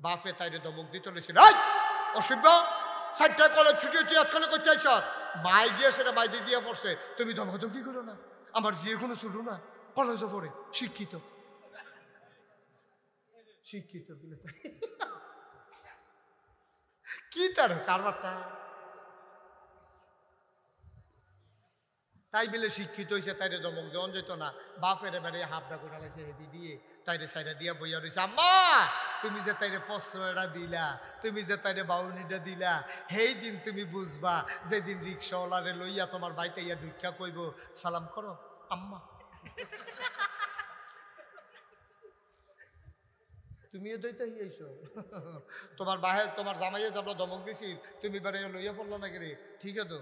বাপে তাইরে দমক দিতে লেছিল, অসভ্য, 4টা কলেজ ছুটি তুই এতক্ষণে করতে আইস, মাই গিয়ে সেটা বাইরে দিয়ে পড়ছে, তুমি ধমকি করো না, আমার যে কোনো শুরু না, কলেজও পড়ে, শিক্ষিত শিক্ষিত বলে কি তার কারবারটা, তাই বলে শিক্ষিত হয়েছে, তাইরে দমক দেওয়া যেত না, বাপের এবারে হাবদা করে লাগছে হেবি দিয়ে, তাইরে সাইডা দিয়া বইয়া রয়েছে, আম্মা তুমি যে তাইরে প্রশ্রয়টা দিলা, তুমি যে তাইরে বাউনিটা দিলা, সেই দিন তুমি বুঝবা যেদিন রিক্সাওয়ালারে লইয়া তোমার বাড়িতে ইয়া ঢুকা কইব, সালাম করো আম্মা। তুমিও দইতে হিয়েছো, তোমার বাহে তোমার জামাইয়ে যাবো দমক দিছি, তুমি এবারে লইয়া পড়লো নাকি রে, ঠিক আছে তো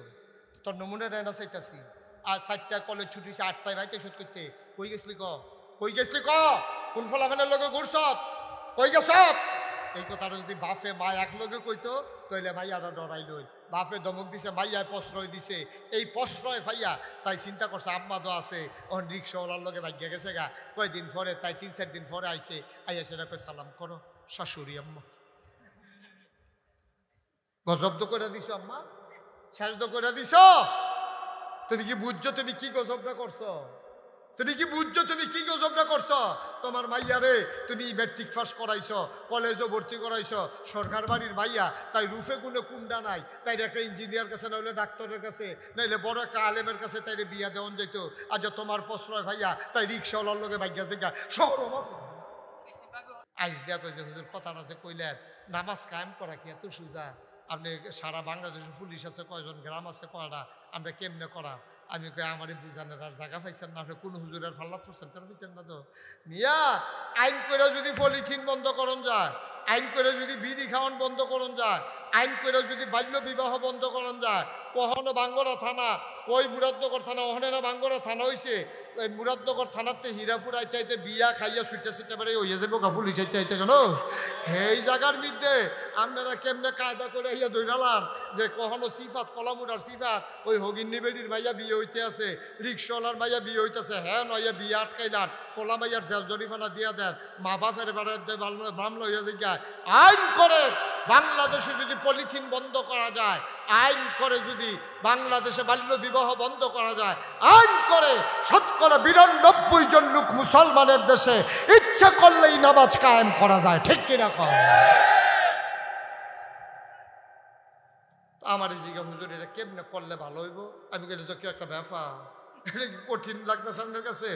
তোর নমুনা রায়না চাইতাছি, আর 4টা কলেজ ছুটিছে, 8টায় ভাইতে শোধ করতে, কই গেছলি ক, কই গেছলি ক, কোন ফলাফানের লগে ঘুরছ, কই গেছ, এই কথাটা যদি বাপে মা এক লগে কইতো তাইলে মাইয়াটা ডরাই লই, বাপে দমক দিছে, মাইয়ায় প্রশ্রয় দিছে, এই প্রশ্রয় ভাইয়া তাই চিন্তা করছে আম্মা তো আছে, ওখান রিক্সাওয়ালার লগে ভাগ্যা গেছে গা, কয়দিন পরে তাই 3-4 দিন পরে আইছে, আইয়া সেটা কই সালাম করো শাশুড়ি আম্মা। গজব তো করে দিছ আম্মা, শেষ তো করে দিছ, তুমি কি বুঝছো তুমি কি গজবটা করছো, তুমি কি বুঝছো তুমি কি গজবটা করছো, তোমার মাইয়ারে তুমি ম্যাট্রিক পাস করাইছো, কলেজও ভর্তি করাইছো, সরকার বাড়ির মাইয়া, তাই রুফে গুনে কুন্ডা নাই, তাই একটা ইঞ্জিনিয়ার কাছে নাহলে ডাক্তারের কাছে নাইলে বড় একটা আলেমের কাছে তাইরে বিয়া দেওয়ান যেত, আজ তোমার প্রশ্রয় ভাইয়া তাই রিক্সাওয়ালার লগে ভাগ্যা জিগা শরম আছে, আইস দেয়া কইছে হুজুর কথাটা আছে কইলেন, নামাজ কায়েম করা কি এত সোজা, আপনি সারা বাংলাদেশের পুলিশ আছে কয়জন, গ্রাম আছে কয়টা, আমরা কেমনে করা, আমি কই আমারে বুঝানোর আর জায়গা পাইছেন না, আপনি কোন হুজুরের ফাল্লাত করছেন তার পাইছেন না তো, মিয়া আইন করে যদি পলিথিন বন্ধ করন যায়, আইন করে যদি বিড়ি খাওয়ান বন্ধ করন যায়, আইন করে যদি বাল্য বিবাহ বন্ধ করন যায়, কখনো বাঙ্গরা থানা, কই মুরাদনগর থানা, ওখানে না বাঙ্গরা থানা হয়েছে, ওই মুরাদনগর থানাতে হীরাপুর আইতে আইতে বিয়া খাইয়া ছুটে ছুটে বেড়ে হইয়া যাবো পুলিশ আইতে আইতে কেন, এই জায়গার মধ্যে আপনারা কেমনে কায়দা করে হইয়া দৈরালাম, যে কখনো সিফাত কলামুরার সিফাত ওই হগিন্নি বেড়ির মাইয়া বিয়ে হইতে আছে, রিক্সাওয়ালার মাইয়া বিয়ে হইতেছে, হ্যাঁ নইয়া বিয়ে আটকাইলাম, ফোলা মাইয়ার জেল জরিমানা দিয়া দেন, মা বাপের বেড়াতে মামলা হইয়া জিজ্ঞায়, আইন করে বাংলাদেশে যদি পলিথিন বন্ধ করা যায়, আইন করে যদি বাংলাদেশে বাল্য বিবাহ বন্ধ করা যায়, আইন করে 92% জন লোক মুসলমানের দেশে ইচ্ছা করলেই নামাজ কায়েম করা যায়, ঠিক কিনা কর, আমার জিজ্ঞা হুজুর এটা কেমনে করলে ভালো হইব, আমি গেলে তো কি একটা ব্যাপার, কঠিন লাগতেছে আপনার কাছে,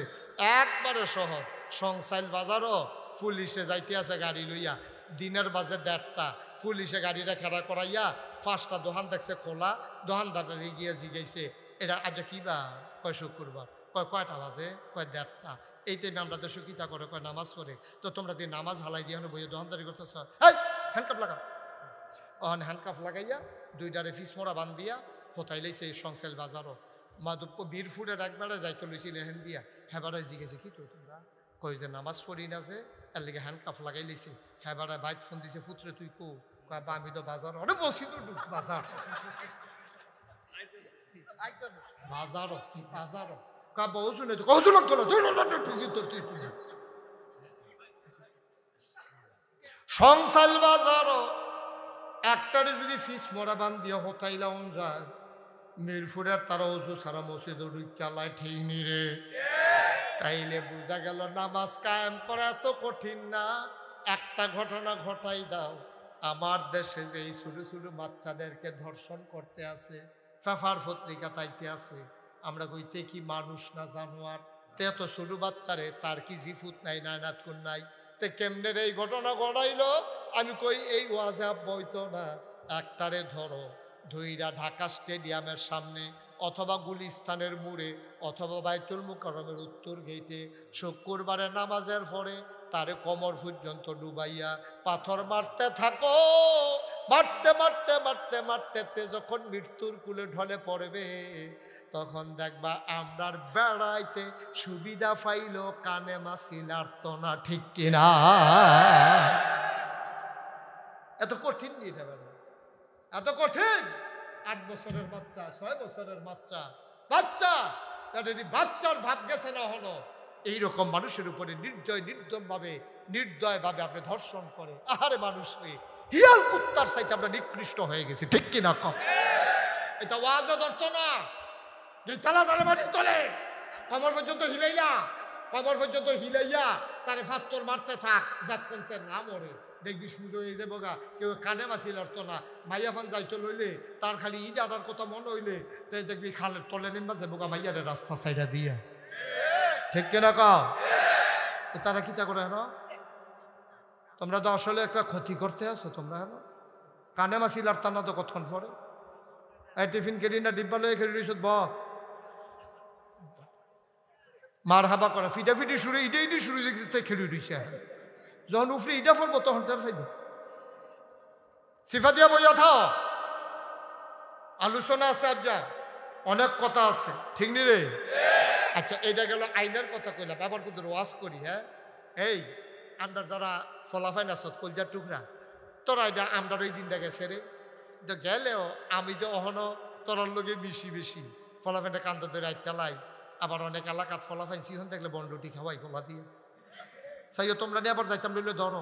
একবারে সহজ, সংসাইল বাজারও পুলিশে যাইতে আছে গাড়ি লইয়া, দিনের বাজে 1:30, পুলিশে গাড়িটা খাড়া করাইয়া 5টা দোকান দেখছে খোলা, দোকানদারটা গিয়ে জিগাইছে এটা আজ কি বা, কয় শুক্রবার, কয়টা বাজে, কয় 1:30, এই টাইমে আমরা দেশে কিতা করে, কয় নামাজ পড়ে, তো তোমরা দিয়ে নামাজ হালাই দিয়ে বইয়ে দোকানদারি করতেছ, এই হ্যান্ডকাপ লাগাও, ওখানে হ্যান্ডকাপ লাগাইয়া 2টারে ফিস মোড়া বান দিয়া কোথায় লাইছে সংসাইল বাজারও, মাধব্য বীরপুরের একবারে যাইতে লইছিল হেন দিয়া, হেবারে জিগেছে কি তো তোমরা, কই যে নামাজ পড়ি না যে এর লেগে হ্যান্ডকাপ লাগাই লিছে, হেবারে বাইক ফোন দিছে পুত্রে তুই কো, কয় বা আমি তো বাজার, অরে বসি তো বাজার বাজারও বাজারও, কয় বহু শুনে তো কৌশল লাগতো না, সংসাইল বাজারও একটারে যদি ফিস মোড়া বান দিয়া হতাইলাম যায়, মিরপুরের তারা ওজু সারা মসজিদ চালায় ঠিক নি রে, তাইলে বোঝা গেল নামাজ কায়েম করা এত কঠিন না, একটা ঘটনা ঘটাই দাও, আমার দেশে যে এই ছোট ছোট বাচ্চাদেরকে ধর্ষণ করতে আছে, পেপার পত্রিকা তাইতে আছে, আমরা কইতে কি মানুষ না জানোয়ার, তে এত ছোট বাচ্চারে তার কি জিফুত নাই নায়নাত কোন নাই, তে কেমনে এই ঘটনা ঘটাইলো, আমি কই এই ওয়াজে বইতো না, একটারে ধরো ধইরা ঢাকা স্টেডিয়ামের সামনে অথবা গুলিস্তানের মোড়ে অথবা বাইতুল মুকাররমের উত্তর গেইটে শুক্রবারে নামাজের পরে তারে কোমর পর্যন্ত ডুবাইয়া পাথর মারতে থাকো, মারতে মারতে মারতে মারতে যখন মৃত্যুর কুলে ঢলে পড়বে, তখন দেখবা আমরার বেড়াইতে সুবিধা পাইল, কানে মাছি লাড়তো না, ঠিক কিনা, এত কঠিন নিয়ে যাবে, এত কঠিন, 8 বছরের বাচ্চা, 6 বছরের বাচ্চা, বাচ্চার ভাব গেছে না হলো, এইরকম মানুষের উপরে নির্দয়ভাবে আপনি ধর্ষণ করে। আহারে মানুষ রে, হিয়াল কুত্তার চাইতে আমরা নিকৃষ্ট হয়ে গেছি, ঠিক কিনা কম? এটা ওয়াজও ধরতো না যে তালা তালে মাটির তলে কমর পর্যন্ত হিলাইলা, কমর পর্যন্ত হিলাইয়া তারে ফাত্তর মারতে থাক যতক্ষণ তার না মরে। দেখবি সুযোগ হয়ে যাবো গা, কেউ কানে মাছি লড়তো না। মাইয়া ফান যাইতো লইলে তার খালি ঈদ আনার কথা মনে হইলে তাই দেখবি খালের তলে নেমবা যাবো গা মাইয়ারে রাস্তা সাইডা দিয়া, ঠিক কিনা কও? তারা কিতা করে হেন? তোমরা তো আসলে একটা ক্ষতি করতে আছো তোমরা। হেন কানে মাছি লড়তাম না তো কতক্ষণ পরে। এই টিফিন কেরি না ডিব্বা লয়ে খেলি রইছ ব মার হাবা করা ফিটাফিটি শুরু ইডে শুরু দেখতে খেলি রইছে। যখন উফরে ইটা ফলবো তখন তার ফাইব সিফা দিয়া বইয়া থাও। আলোচনা আছে, আজ অনেক কথা আছে, ঠিক নি রে? আচ্ছা, এইটা গেল আইনের কথা কইলাম। আবার কিন্তু ওয়াজ করি। হ্যাঁ, এই আমরা যারা ফলাফাইন আস কলজার টুকরা, তোরা এটা আমরা ওই দিনটা গেছে রে তো গেলেও আমি তো অহনো তোরার লগে মিশি বেশি ফলাফাইনটা কান্দ ধরে আইটা লাই। আবার অনেক এলাকাত ফলাফাইন সিহন দেখলে বন্ডটি খাওয়াই গলা দিয়ে চাইও তোমরা নিয়ে আবার যাইতাম লইলে ধরো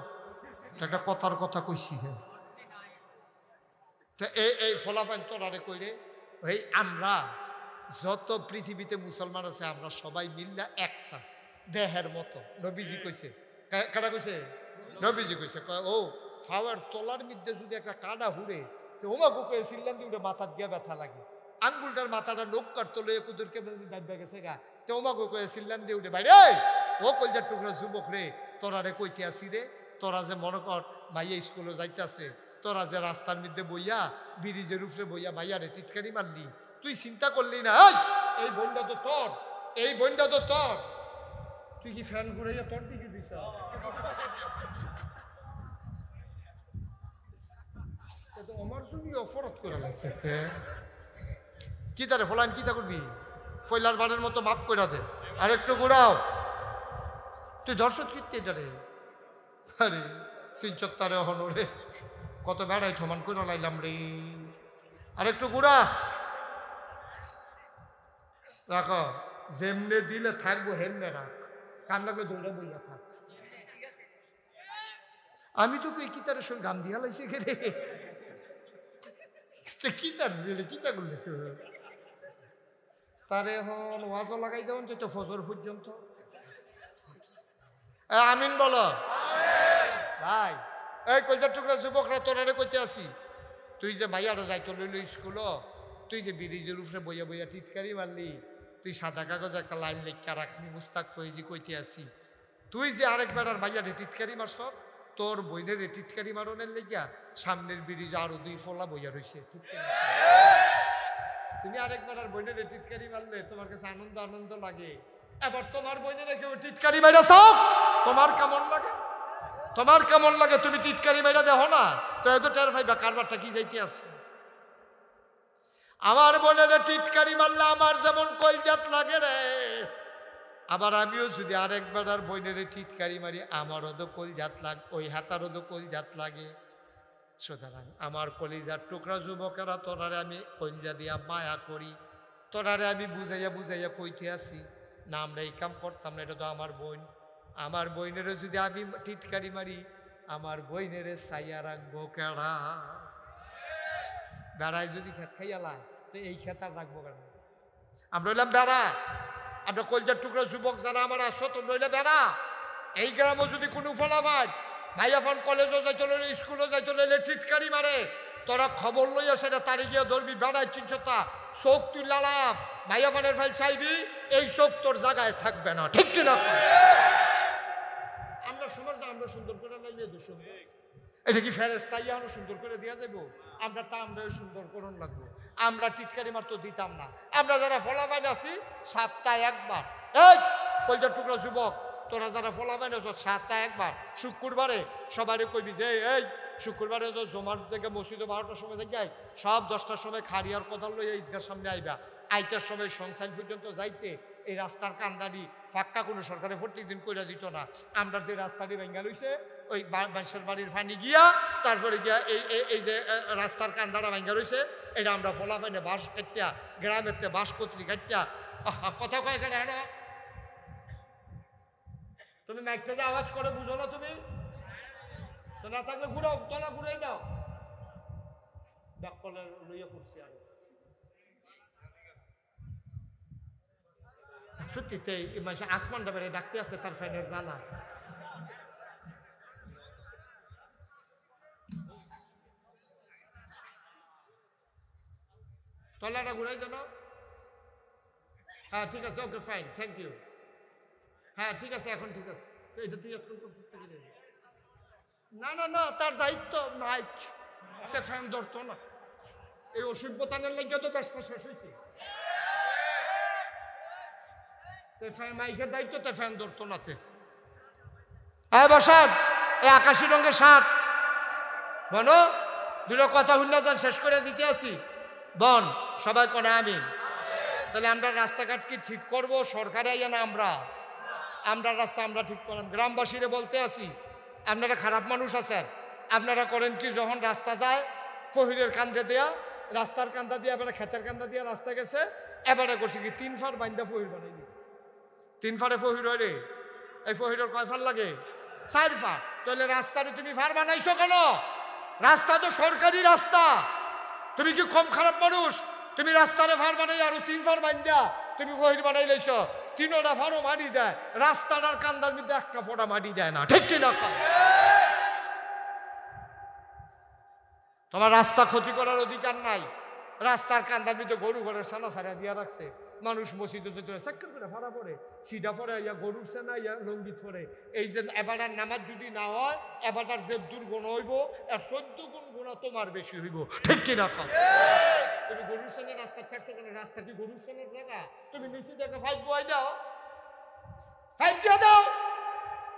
একটা কথার কথা কইছি। হ্যাঁ, তো এই ফলাফাইন তোরারে কইরে এই আমরা যত পৃথিবীতে মুসলমান আছে আমরা সবাই মিল্লা একটা দেহের মতো। নবীজি কইছে, কাটা কইছে? নবীজি কইছে ও ফাওয়ার তলার মধ্যে যদি একটা কাটা হুড়ে তো ওমাকে কয়ে সিল্লান দিয়ে মাথার গিয়া ব্যথা লাগে। আঙ্গুলটার মাথাটা নখ কাটতো লয়ে কুদুরকে ডাইবা গেছে গা, তো ওমাকে কয়ে সিল্লান দিয়ে উঠে বাইরে ও কলজার টুকরা যুবক রে, তোরা রে কইতে আসি রে, তোরা যে মনে কর মাইয়া স্কুলে যাইতেছে, তোরা যে রাস্তার মধ্যে বইয়া ব্রিজের উপরে বইয়া মাইয়ারে টিটকারি মারলি, তুই চিন্তা করলি না এই বইটা তো তোর, এই বইটা তো তোর, তুই কি ফ্যান ঘুরাইয়া তোর দিকে দিস? আমার সঙ্গে অপরাধ করে লাগছে কি তারে ফলাইন কিতা করবি? ফয়লার বাড়ির মতো মাপ করে দে, আর একটু ঘুরাও। তুই দর্শক কীর্তি এটা রে, আরে সিনচত্তারে হনরে কত বেড়াই থমান করে লাইলাম রে, আর একটু ঘুরা রাখো। যেমনে দিলে থাকবো হেমনে রাখ, কান লাগলে দৌড়া বইয়া থাক। আমি তো কই কিতারের সঙ্গে গান দিয়া লাইছে কে রে, কিতার কিতা করলে তারে এখন ওয়াজও লাগাই দেবেন যেত ফজর পর্যন্ত। আমিন বলো ভাই। এই কলজার টুকরা যুবকরা তোরারে কইতে আসি, তুই যে মাইয়ারা যাইতো লইল স্কুল, তুই যে ব্রিজের উপরে বইয়া বইয়া টিটকারি মারলি, তুই সাদা কাগজ একটা লাইন লেখা রাখনি মুস্তাক ফৈজি কইতে আসি, তুই যে আরেক বেড়ার মাইয়ারে টিটকারি মারছ, তোর বইনের টিটকারি মারনের লেগিয়া সামনের ব্রিজে আরো দুই ফলা বইয়া রয়েছে। তুমি আরেক বেড়ার বইনের টিটকারি মারলে তোমার কাছে আনন্দ আনন্দ লাগে, এবার তোমার বইনের কেউ টিটকারি মাইরাছ তোমার কেমন লাগে? তোমার কেমন লাগে? তুমি টিটকারি মাইরা দেখো না তো এত টের পাইবা কারবারটা কি যাইতে আছে। আমার বোনের টিটকারি মারলে আমার যেমন কলজাত লাগে রে, আবার আমিও যদি আরেক বেড়ার বইনের টিটকারি মারি আমারও তো কলজাত লাগ, ওই হাতারও তো কলজাত লাগে। সুতরাং আমার কলিজার টুকরা যুবকেরা, তোরারে আমি কলজা দিয়া মায়া করি, তোরারে আমি বুঝাইয়া বুঝাইয়া কইতে আসি না আমরা এই কাম করতাম না, এটা তো আমার বোন। আমার বইনেরও যদি আমি টিটকারি মারি আমার বইনের চাইয়া রাখবো কেডা? বেড়ায় যদি খেত খাইয়ালা তো এই খেত আর রাখবো কেন? আমরা হইলাম বেড়া, আমরা কলজার টুকরা যুবক যারা আমার আসো তোমরা হইলে বেড়া। এই গ্রামও যদি কোনো ফলাফল ভাইয়া ফোন কলেজও যাইতে লইলে স্কুলও যাইতে লইলে টিটকারি মারে, তোরা খবর লইয়া সেটা তাড়ি গিয়ে ধরবি, বেড়ায় চিনছতা চোখ তুই লালাম ভাইয়া ফোনের ফাইল চাইবি, এই চোখ তোর জায়গায় থাকবে না, ঠিক কিনা? আমরা সমাজটা আমরা সুন্দর করে লাইলে দোষ, এটা কি ফেরেস্তা ইহানো সুন্দর করে দিয়া যাবো? আমরা তা আমরাও সুন্দর করুন লাগবো। আমরা টিটকারি মার তো দিতাম না। আমরা যারা ফলাফাইন আছি সপ্তাহে একবার, এই কলজার টুকরা যুবক তোরা যারা ফলাফাইন আছো সপ্তাহে একবার শুক্রবারে সবারই কইবি যে এই শুক্রবারে তো জমার থেকে মসজিদে 12টার সময় থেকে সব 10টার সময় খাড়িয়ার কোদাল লইয়া ঈদগার সামনে আইবা, আইতার সময় সংসার পর্যন্ত যাইতে এই রাস্তার কান্দারি ফাঁকটা কোনো সরকারে প্রত্যেক দিন কইরা দিত না। আমরা যে রাস্তাটি ভেঙ্গা লইছে ওই মানুষের বাড়ির ফানি গিয়া তারপরে গিয়া এই যে রাস্তার কান্দাটা ভেঙ্গা রয়েছে এটা আমরা ফলাফাইনে বাঁশ কাটিয়া গ্রামের বাঁশ কত্রি কাটিয়া কথা কয় এখানে তুমি মাইকটা যে আওয়াজ করে বুঝো না তুমি? তো না থাকলে ঘুরাও, তলা ঘুরাই দাও। লইয়া করছি আর সত্যিতে মানুষ আসমানটা বেড়ে ডাকতে আছে তার ফ্যানের জ্বালা। তলাটা ঘুরাই জানো? হ্যাঁ ঠিক আছে, ওকে ফাইন, থ্যাংক ইউ। হ্যাঁ ঠিক আছে, এখন ঠিক আছে। এটা তুই এখন না না না, তার দায়িত্ব মাইক ফ্যান ধরতো না। এই অসভ্যতানের লেগে তো দেশটা শেষ হয়েছে। মাইকের দায়িত্ব তো ফ্যান ধরতো না। বসান, এই আকাশি রঙের শার্ট বনো, দুটো কথা হুন্না যান, শেষ করে দিতে আসি। বন সবাই কোনে আমি। তাহলে আমরা রাস্তাঘাট কি ঠিক করবো সরকারে আইয়া না আমরা রাস্তা আমরা ঠিক করলাম? গ্রামবাসীরা বলতে আসি, আপনারা খারাপ মানুষ আছেন, আপনারা করেন কি, যখন রাস্তা যায় ফহিরের কান্দে দেয়া, রাস্তার কান্দা দিয়ে এবারে ক্ষেতের কান্দা দিয়ে রাস্তা গেছে, এবারে করছি কি 3 ফার বাইন্দা ফহির বানাই দিচ্ছে। 3 ফারে ফহির হয় রে। এই ফহিরের কয় ফার লাগে? 4 ফার। তাহলে রাস্তারে তুমি ফার বানাইছো কেন? রাস্তা তো সরকারি রাস্তা। তুমি কি কম খারাপ মানুষ? তুমি রাস্তারে ফার বানাই আরো 3 ফার বাইন্দা তুমি ফহির বানাই লাইছ। 3টা ফারও মাটি দেয়, রাস্তাটার কান্দার মধ্যে একটা ফোঁটা মাটি দেয় না। ঠিক কি না? তোমার রাস্তা ক্ষতি করার অধিকার নাই। রাস্তার কান্দার মধ্যে গরু ঘরের ছানা ছাড়া দিয়া রাখছে, মানুষ মসজিদে চাক্কর করে ফাড়া পড়ে, সিডা পরে ইয়া গরুর সেনা ইয়া লঙ্গিত পরে। এই যে এবারটার নামাজ যদি না হয়, এবারটার যে দুর্গুণ হইব আর 14 গুণ গুণা তোমার বেশি হইব। ঠিক কিনা? তুমি গরুর সেনা রাস্তা ছাড়ছো কেন? রাস্তা কি গরুর সেনার জায়গা? তুমি নিচে দেখে 5 বয় দাও, 5 দিয়ে দাও,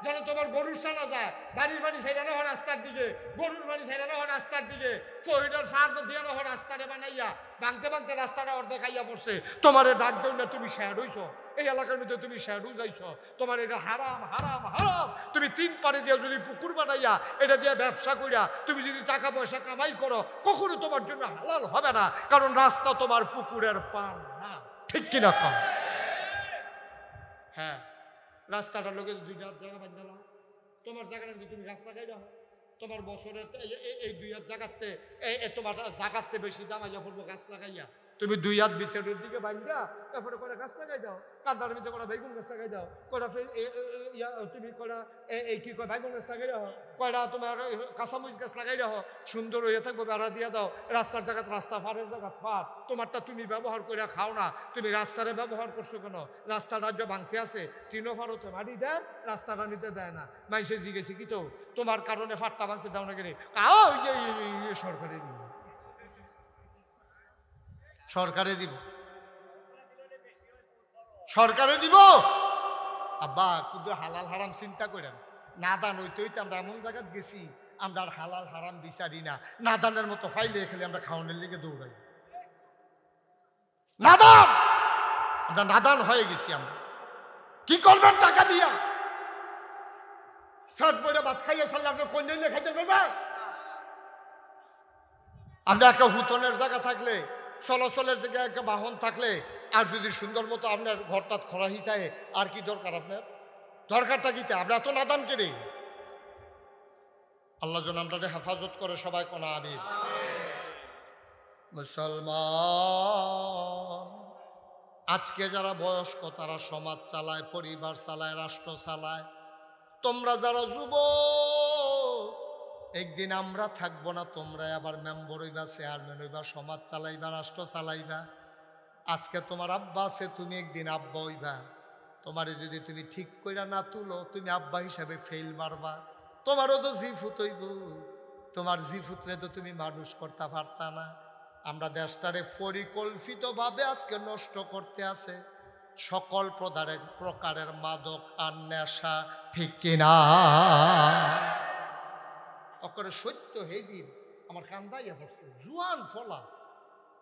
যেন তোমার গরুর সানা যায়। বাড়ির পানি ছাইড়ানো হয় রাস্তার দিকে, গরুর পানি ছাইড়ানো হয় রাস্তার দিকে, ফহিরের ফার দিয়ে হয় রাস্তারে বানাইয়া ভাঙতে ভাঙতে রাস্তাটা অর্ধেক আইয়া পড়ছে। তোমার ডাক দেও না, তুমি শ্যাড হইছ, এই এলাকার মধ্যে তুমি শ্যাডু যাইছ। তোমার এটা হারাম হারাম হারাম। তুমি 3 পাড়ে দিয়ে যদি পুকুর বানাইয়া এটা দিয়ে ব্যবসা করিয়া তুমি যদি টাকা পয়সা কামাই করো, কখনো তোমার জন্য হালাল হবে না, কারণ রাস্তা তোমার পুকুরের পান না। ঠিক কিনা? হ্যাঁ, রাস্তাটার লোকে 2 হাত জায়গা বাদ দিলাম, তোমার জায়গাটা তুমি গাছ লাগাই দাও। তোমার বছরের এই 2 হাত জায়গাতে তোমার জায়গাতে বেশি দাম আইয়া পড়বো গাছ লাগাইয়া। তুমি 2 হাত ভিতরের দিকে বান্ধা তারপরে কটা গাছ লাগাই দাও, কান্দার ভিতরে কটা বেগুন গাছ লাগাই দাও, কটা তুমি কটা এই কি কয় বেগুন গাছ লাগাই দাও, কয়টা তোমার কাঁচামরিচ গাছ লাগাই দাও, সুন্দর হয়ে থাকবো, বেড়া দিয়ে দাও। রাস্তার জায়গাতে রাস্তা, ফারের জায়গাত ফার, তোমারটা তুমি ব্যবহার করে খাও না। তুমি রাস্তারে ব্যবহার করছো কেন? রাস্তার রাজ্য ভাঙতে আছে, 3 ফারতে মাটি দেয়, রাস্তাটা নিতে দেয় না। মাইসে জিজ্ঞেসি কি তো তোমার কারণে ফাটটা ভাঙতে দাও না গেলে, কাও সরকারে দিব, সরকারে দিব, সরকারে দিব। আব্বা কিন্তু হালাল হারাম চিন্তা করেন, নাদান হইতে হইতে আমরা এমন জায়গায় গেছি, আমরা আর হালাল হারাম বিচারি না। নাদানের মতো ফাইলে খেলে আমরা খাওয়ানোর লিগে দৌড়াই। নাদান, আমরা নাদান হয়ে গেছি। আমরা কি করবেন টাকা দিয়া? শর্ট বইটা ভাত খাইয়া সারলে আপনার কোন দিন খাইতে পারবেন? আমরা একটা হুতনের জায়গা থাকলে, চলাচলের জায়গায় একটা বাহন থাকলে, আর যদি সুন্দর মতো আপনার ঘরটা খরাহি থাকে, আর কি দরকার? আপনার দরকারটা কি? আমরা এত নাদান কেড়ে। আল্লাহ যেন আমরা হেফাজত করে, সবাই কোনা আমিন। মুসলমান আজকে যারা বয়স্ক তারা সমাজ চালায়, পরিবার চালায়, রাষ্ট্র চালায়। তোমরা যারা যুবক, একদিন আমরা থাকবো না, তোমরা আবার মেম্বার হইবা, চেয়ারম্যান হইবা, সমাজ চালাইবা, রাষ্ট্র চালাইবা। আজকে তোমার আব্বা আছে, তুমি একদিন আব্বা হইবা। তোমারে যদি তুমি ঠিক কইরা না তুলো, তুমি আব্বা হিসাবে ফেল মারবা। তোমারও তো জিফুত হইব, তোমার জিফুতরে তো তুমি মানুষ করতে পারতা না। আমরা দেশটারে পরিকল্পিতভাবে আজকে নষ্ট করতে আছে সকল প্রকারের মাদক আর নেশা। ঠিক কিনা? অকরে সত্য হে দিন আমার কান্দাইয়া পড়ছে, জুয়ান ফলা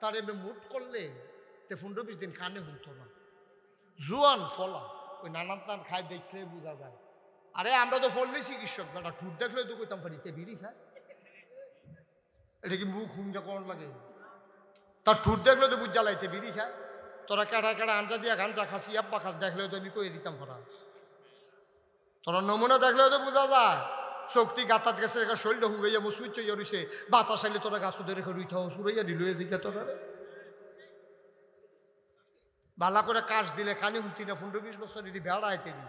তার এমনি মুট করলে 15-20 দিন কানে শুনতো না। জুয়ান ফলা ওই নানান টান খায় দেখলে বোঝা যায়। আরে আমরা তো ফললে চিকিৎসক, বেটা ঠুট দেখলে তো কইতাম পারিতে বিড়ি খায়। এটা কি মুখ হুঙ্গা কোন লাগে? তার ঠুট দেখলে তো বুঝ জ্বালাইতে বিড়ি খায়। তোরা কাটা কাটা আঞ্জা দিয়া গাঞ্জা খাসি, আব্বা খাস দেখলে তো আমি কয়ে দিতাম ফোরা। তোর নমুনা দেখলেও তো বোঝা যায় শক্তি গাতাত গেছে শরীরটা হুগাইয়া মুসুইচ রইছে বাতাস আইলে তোরা গাছ ধরে রুইতে সুরাইয়া দিল জিজ্ঞা তোরা বালা করে কাজ দিলে কানি হুঁতি না 15-20 বছর যদি বেড়াইতে দি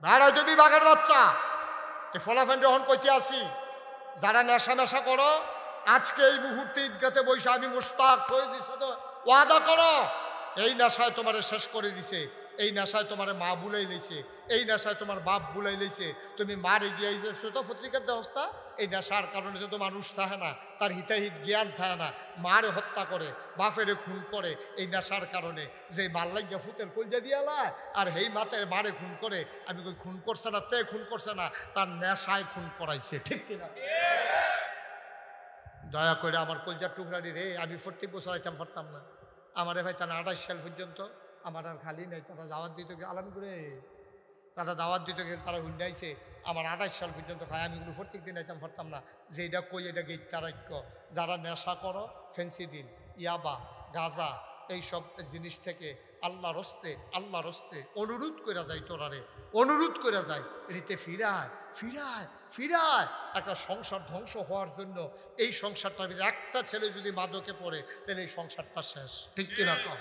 বেড়াইতে দি বাঘের বাচ্চা এ ফলাফেন যখন কইতে আসি যারা নেশা নেশা করো আজকে এই মুহূর্তে ঈদগাতে বসে আমি মুস্তাক ফয়েজির সাথে ওয়াদা করো এই নেশায় তোমারে শেষ করে দিছে এই নেশায় তোমার মা বুলাই লইছে এই নেশায় তোমার বাপ বুলাই লইছে তুমি মারে গিয়েছে ছোট পত্রিকার ব্যবস্থা এই নেশার কারণে তো মানুষ থাকে না তার হিতাহিত জ্ঞান থাকে না মারে হত্যা করে বাপেরে খুন করে এই নেশার কারণে যে মাল্লাইয়া ফুতের কলজা দিয়ালায় আর হেই মাতের মারে খুন করে আমি কই খুন করছে না তে খুন করছে না তার নেশায় খুন করাইছে ঠিক কিনা দয়া করে আমার কলজার টুকরানি রে আমি প্রত্যেক বছর আইতাম পারতাম না আমারে ভাই তার 28 সাল পর্যন্ত আমার আর খালি নেই তারা দাওয়াত দিত আলাম করে তারা দাওয়াত দিত গেলে তারা হুন্ডাইছে আমার 28 সাল পর্যন্ত খায় আমি কোনো প্রত্যেক দিন আইতাম পারতাম না যে এটা কই এটা গেইতারাক্য যারা নেশা করো ফেন্সিডিল ইয়াবা গাঁজা এইসব জিনিস থেকে আল্লাহর হস্তে অনুরোধ করে যায় তোরারে অনুরোধ করে যায় রীতে ফিরায় ফিরায় ফিরায় একটা সংসার ধ্বংস হওয়ার জন্য এই সংসারটার ভিতরে একটা ছেলে যদি মাদকে পড়ে তাহলে এই সংসারটা শেষ ঠিক কিনা কম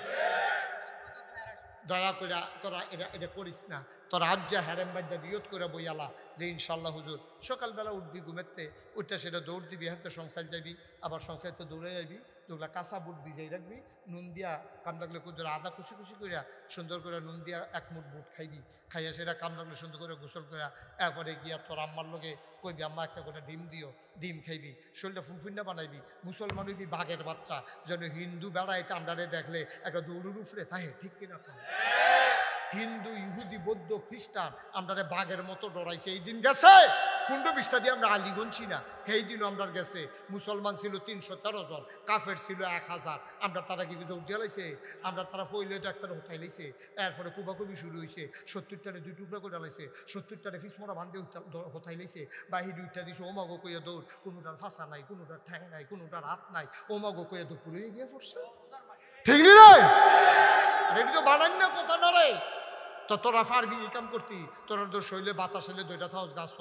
দয়া করে তোরা এটা করিস না তোরা আজ যা হ্যারেম বাদ্যা নিয়ত করে বইয়ালা যে ইনশাল্লাহ হুজুর সকালবেলা উঠবি ঘুমেতে উঠতে সেটা দৌড় দিবি হ্যাঁ তো সংসার যাবি আবার সংসার তো দৌড়ে যাবি দুগুলা কাঁচা বুট ভিজাই রাখবি নুন দিয়া কাম লাগলে কুদুর আদা কুচি কুচি করিয়া সুন্দর করে নুন দিয়া 1 মুঠ বুট খাইবি খাইয়া সেটা কাম লাগলে সুন্দর করে গোসল করিয়া এরপরে গিয়া তোর আম্মার লগে কইবি আম্মা একটা করে ডিম দিও ডিম খাইবি শরীরটা ফুনফুন্না বানাইবি মুসলমান হইবি বাঘের বাচ্চা যেন হিন্দু বেড়াইতে আমরারে দেখলে একটা দৌড়ুর উফরে থাকে ঠিক কিনা হিন্দু ইহুদি বৌদ্ধ খ্রিস্টান আমরা বাঘের মতো ডরাইছে এই দিন গেছে 15-20টা দিয়ে আমরা আলী গনছি না সেই দিনও আমরা গেছে মুসলমান ছিল 313 জন কাফের ছিল 1000 আমরা তারা কি দৌড় দিয়ে লাইছে আমরা তারা পইলে তো একটা হতাই লাইছে এরপরে কুবাকুবি শুরু হয়েছে 70টারে 2 টুকরা করে লাইছে 70টারে ফিসমরা বান্ধে হতাই লাইছে বাহির 2টা দিছে ওমাগো কইয়া দৌড় কোনোটার ফাঁসা নাই কোনোটার ঠ্যাং নাই কোনোটার হাত নাই ওমাগো কইয়া তো পুরো গিয়ে পড়ছে ঠিক নি রে রেডি তো বানান না কথা না রে তো তোরা পারবি এই কাম করতি তোরা তো শৈলে বাতাস এলে 2টা থাউস গাছ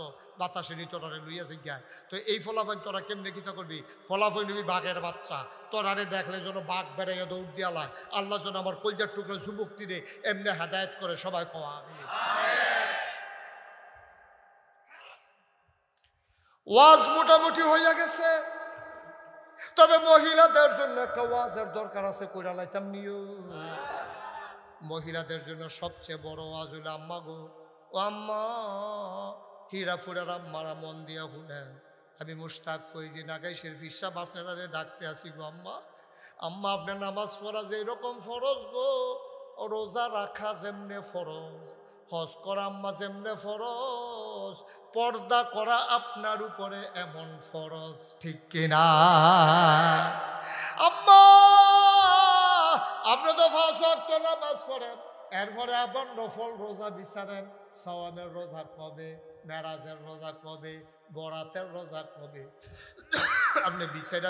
বাতাসে নি তোরারে লইয়া জিজ্ঞায় তো এই ফলাফল তোরা কেমনে কিতা করবি ফলাফল নিবি বাঘের বাচ্চা তোরারে দেখলে যেন বাঘ বেড়াইয়া দৌড় দিয়ালায় আল্লাহ যেন আমার কলজার টুকরো যুবকটিরে এমনি হেদায়েত করে সবাই কওয়া আমি ওয়াজ মোটামুটি হইয়া গেছে তবে মহিলাদের জন্য একটা ওয়াজের দরকার আছে কইরা লাইতাম নিও মহিলাদের জন্য সবচেয়ে বড় ওয়াজ হইল আম্মা গো ও আম্মা হীরাপুরের আম্মারা মন দিয়া শুনেন আমি মুশতাক ফৈজি নাগাইশের ফিসাব আপনারা ডাকতে আসি গো আম্মা আম্মা আপনার নামাজ পড়া যে এরকম ফরজ গো রোজা রাখা যেমনে ফরজ হজ করা আম্মা যেমনে ফরজ পর্দা করা আপনার উপরে এমন ফরজ ঠিক কিনা আম্মা আপনি তো 5 ওয়াক্ত নামাজ পড়েন এরপরে আবার নফল রোজা বিচারেন সাওয়ামের রোজা কবে মেরাজের রোজা কবে বরাতের রোজা কবে আপনি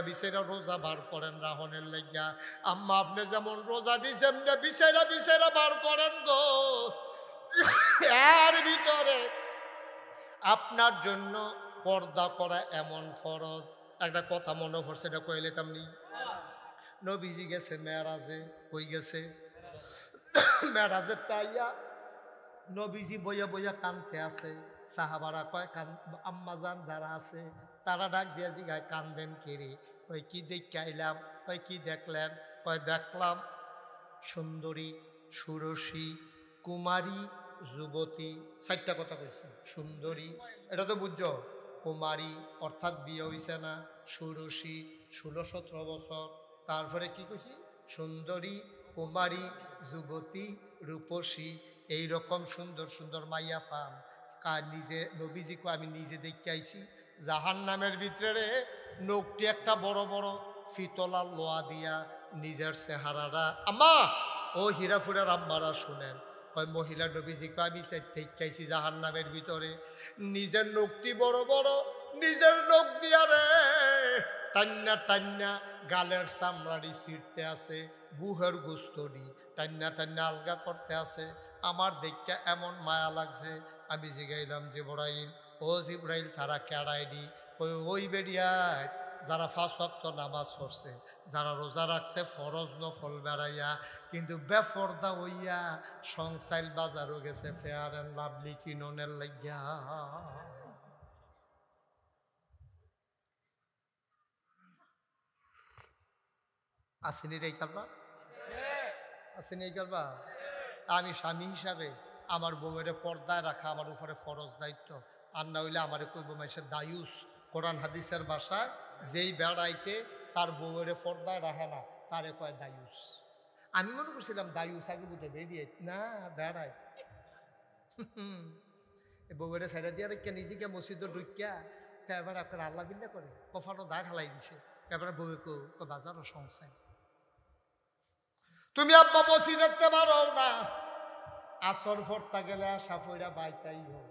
বিছাইরা রোজা বার করেন রাহনের লাগিয়া আম্মা আপনি যেমন রোজা দিছেন বিছাইরা বার করেন গো এর ভিতরে আপনার জন্য পর্দা করা এমন ফরজ একটা কথা মনে পড়ছে এটা কইলে তেমনি নবীজি গেছে মেরাজে কই গেছে মেরাজে তাইয়া নবীজি বইয়া বইয়া কানতে আছে সাহাবারা কয় আম্মাজান যারা আছে তারা ডাক দিয়া জিগায় কান্দেন কেড়ে কই কি দেখে আইলাম কই কি দেখলেন কয় দেখলাম সুন্দরী সুরসী কুমারী যুবতী 4টা কথা কইছে সুন্দরী এটা তো বুঝছো কুমারী অর্থাৎ বিয়ে হইছে না সুরসী 16-17 বছর তারপরে কি কইছি সুন্দরী কুমারী যুবতী রূপসী এইরকম সুন্দর সুন্দর মাইয়া ফাম নিজে নবীজিকে আমি নিজে দেখতে আইছি জাহান্নামের ভিতরে নখটি একটা বড় বড় ফিতলার লোয়া দিয়া নিজের চেহারাটা আম্মা ও হীরাপুরের আম্মারা শুনেন কয় মহিলা নবীজিকে আমি দেখতে আইছি জাহান্নামের ভিতরে নিজের নখটি বড় বড় নিজের নখ দিয়া রে টান্না টান্না গালের চামড়ারি ছিঁড়তে আছে, বুহের গোস্তরি টান্না টান্না আলগা করতে আছে। আমার দেখতে এমন মায়া লাগছে, আমি জিগাইলাম জিবরাইল, ও জিবরাইল তারা কেড়াইনি? ওই বেরিয়ায় যারা 5 ওয়াক্ত নামাজ পড়ছে, যারা রোজা রাখছে ফরজ নফল বেড়াইয়া, কিন্তু বেফরদা হইয়া সংসাইল বাজারও গেছে ফেয়ার অ্যান্ড লাভলি কিননের লাগিয়া। আসেনি রে কালবা, আসেনি এই কালবা। আমি স্বামী হিসাবে আমার বউয়ের পর্দায় রাখা আমার উপরে ফরজ দায়িত্ব। আর না হইলে আমারে কইব মাইসে দায়ুস। কোরআন হাদিসের ভাষায় যেই বেড়াইতে তার বউয়ের পর্দায় রাখে না তারে কয় দায়ুস। আমি মনে করছিলাম দায়ুস আগে বুঝে বেরিয়ে না বেড়ায়। বউয়ের ছেড়ে দিয়ে রেখে নিজেকে মসজিদে ঢুকিয়া এবার আপনার আল্লাহ বিল্লা করে কফানো দা খালাই দিছে। এবার বউকে বাজারও সংসার তুমি আব্বা বসি দেখতে পারো না, আসর ফরতা গেলে আশা ফইরা বাইতাই হোক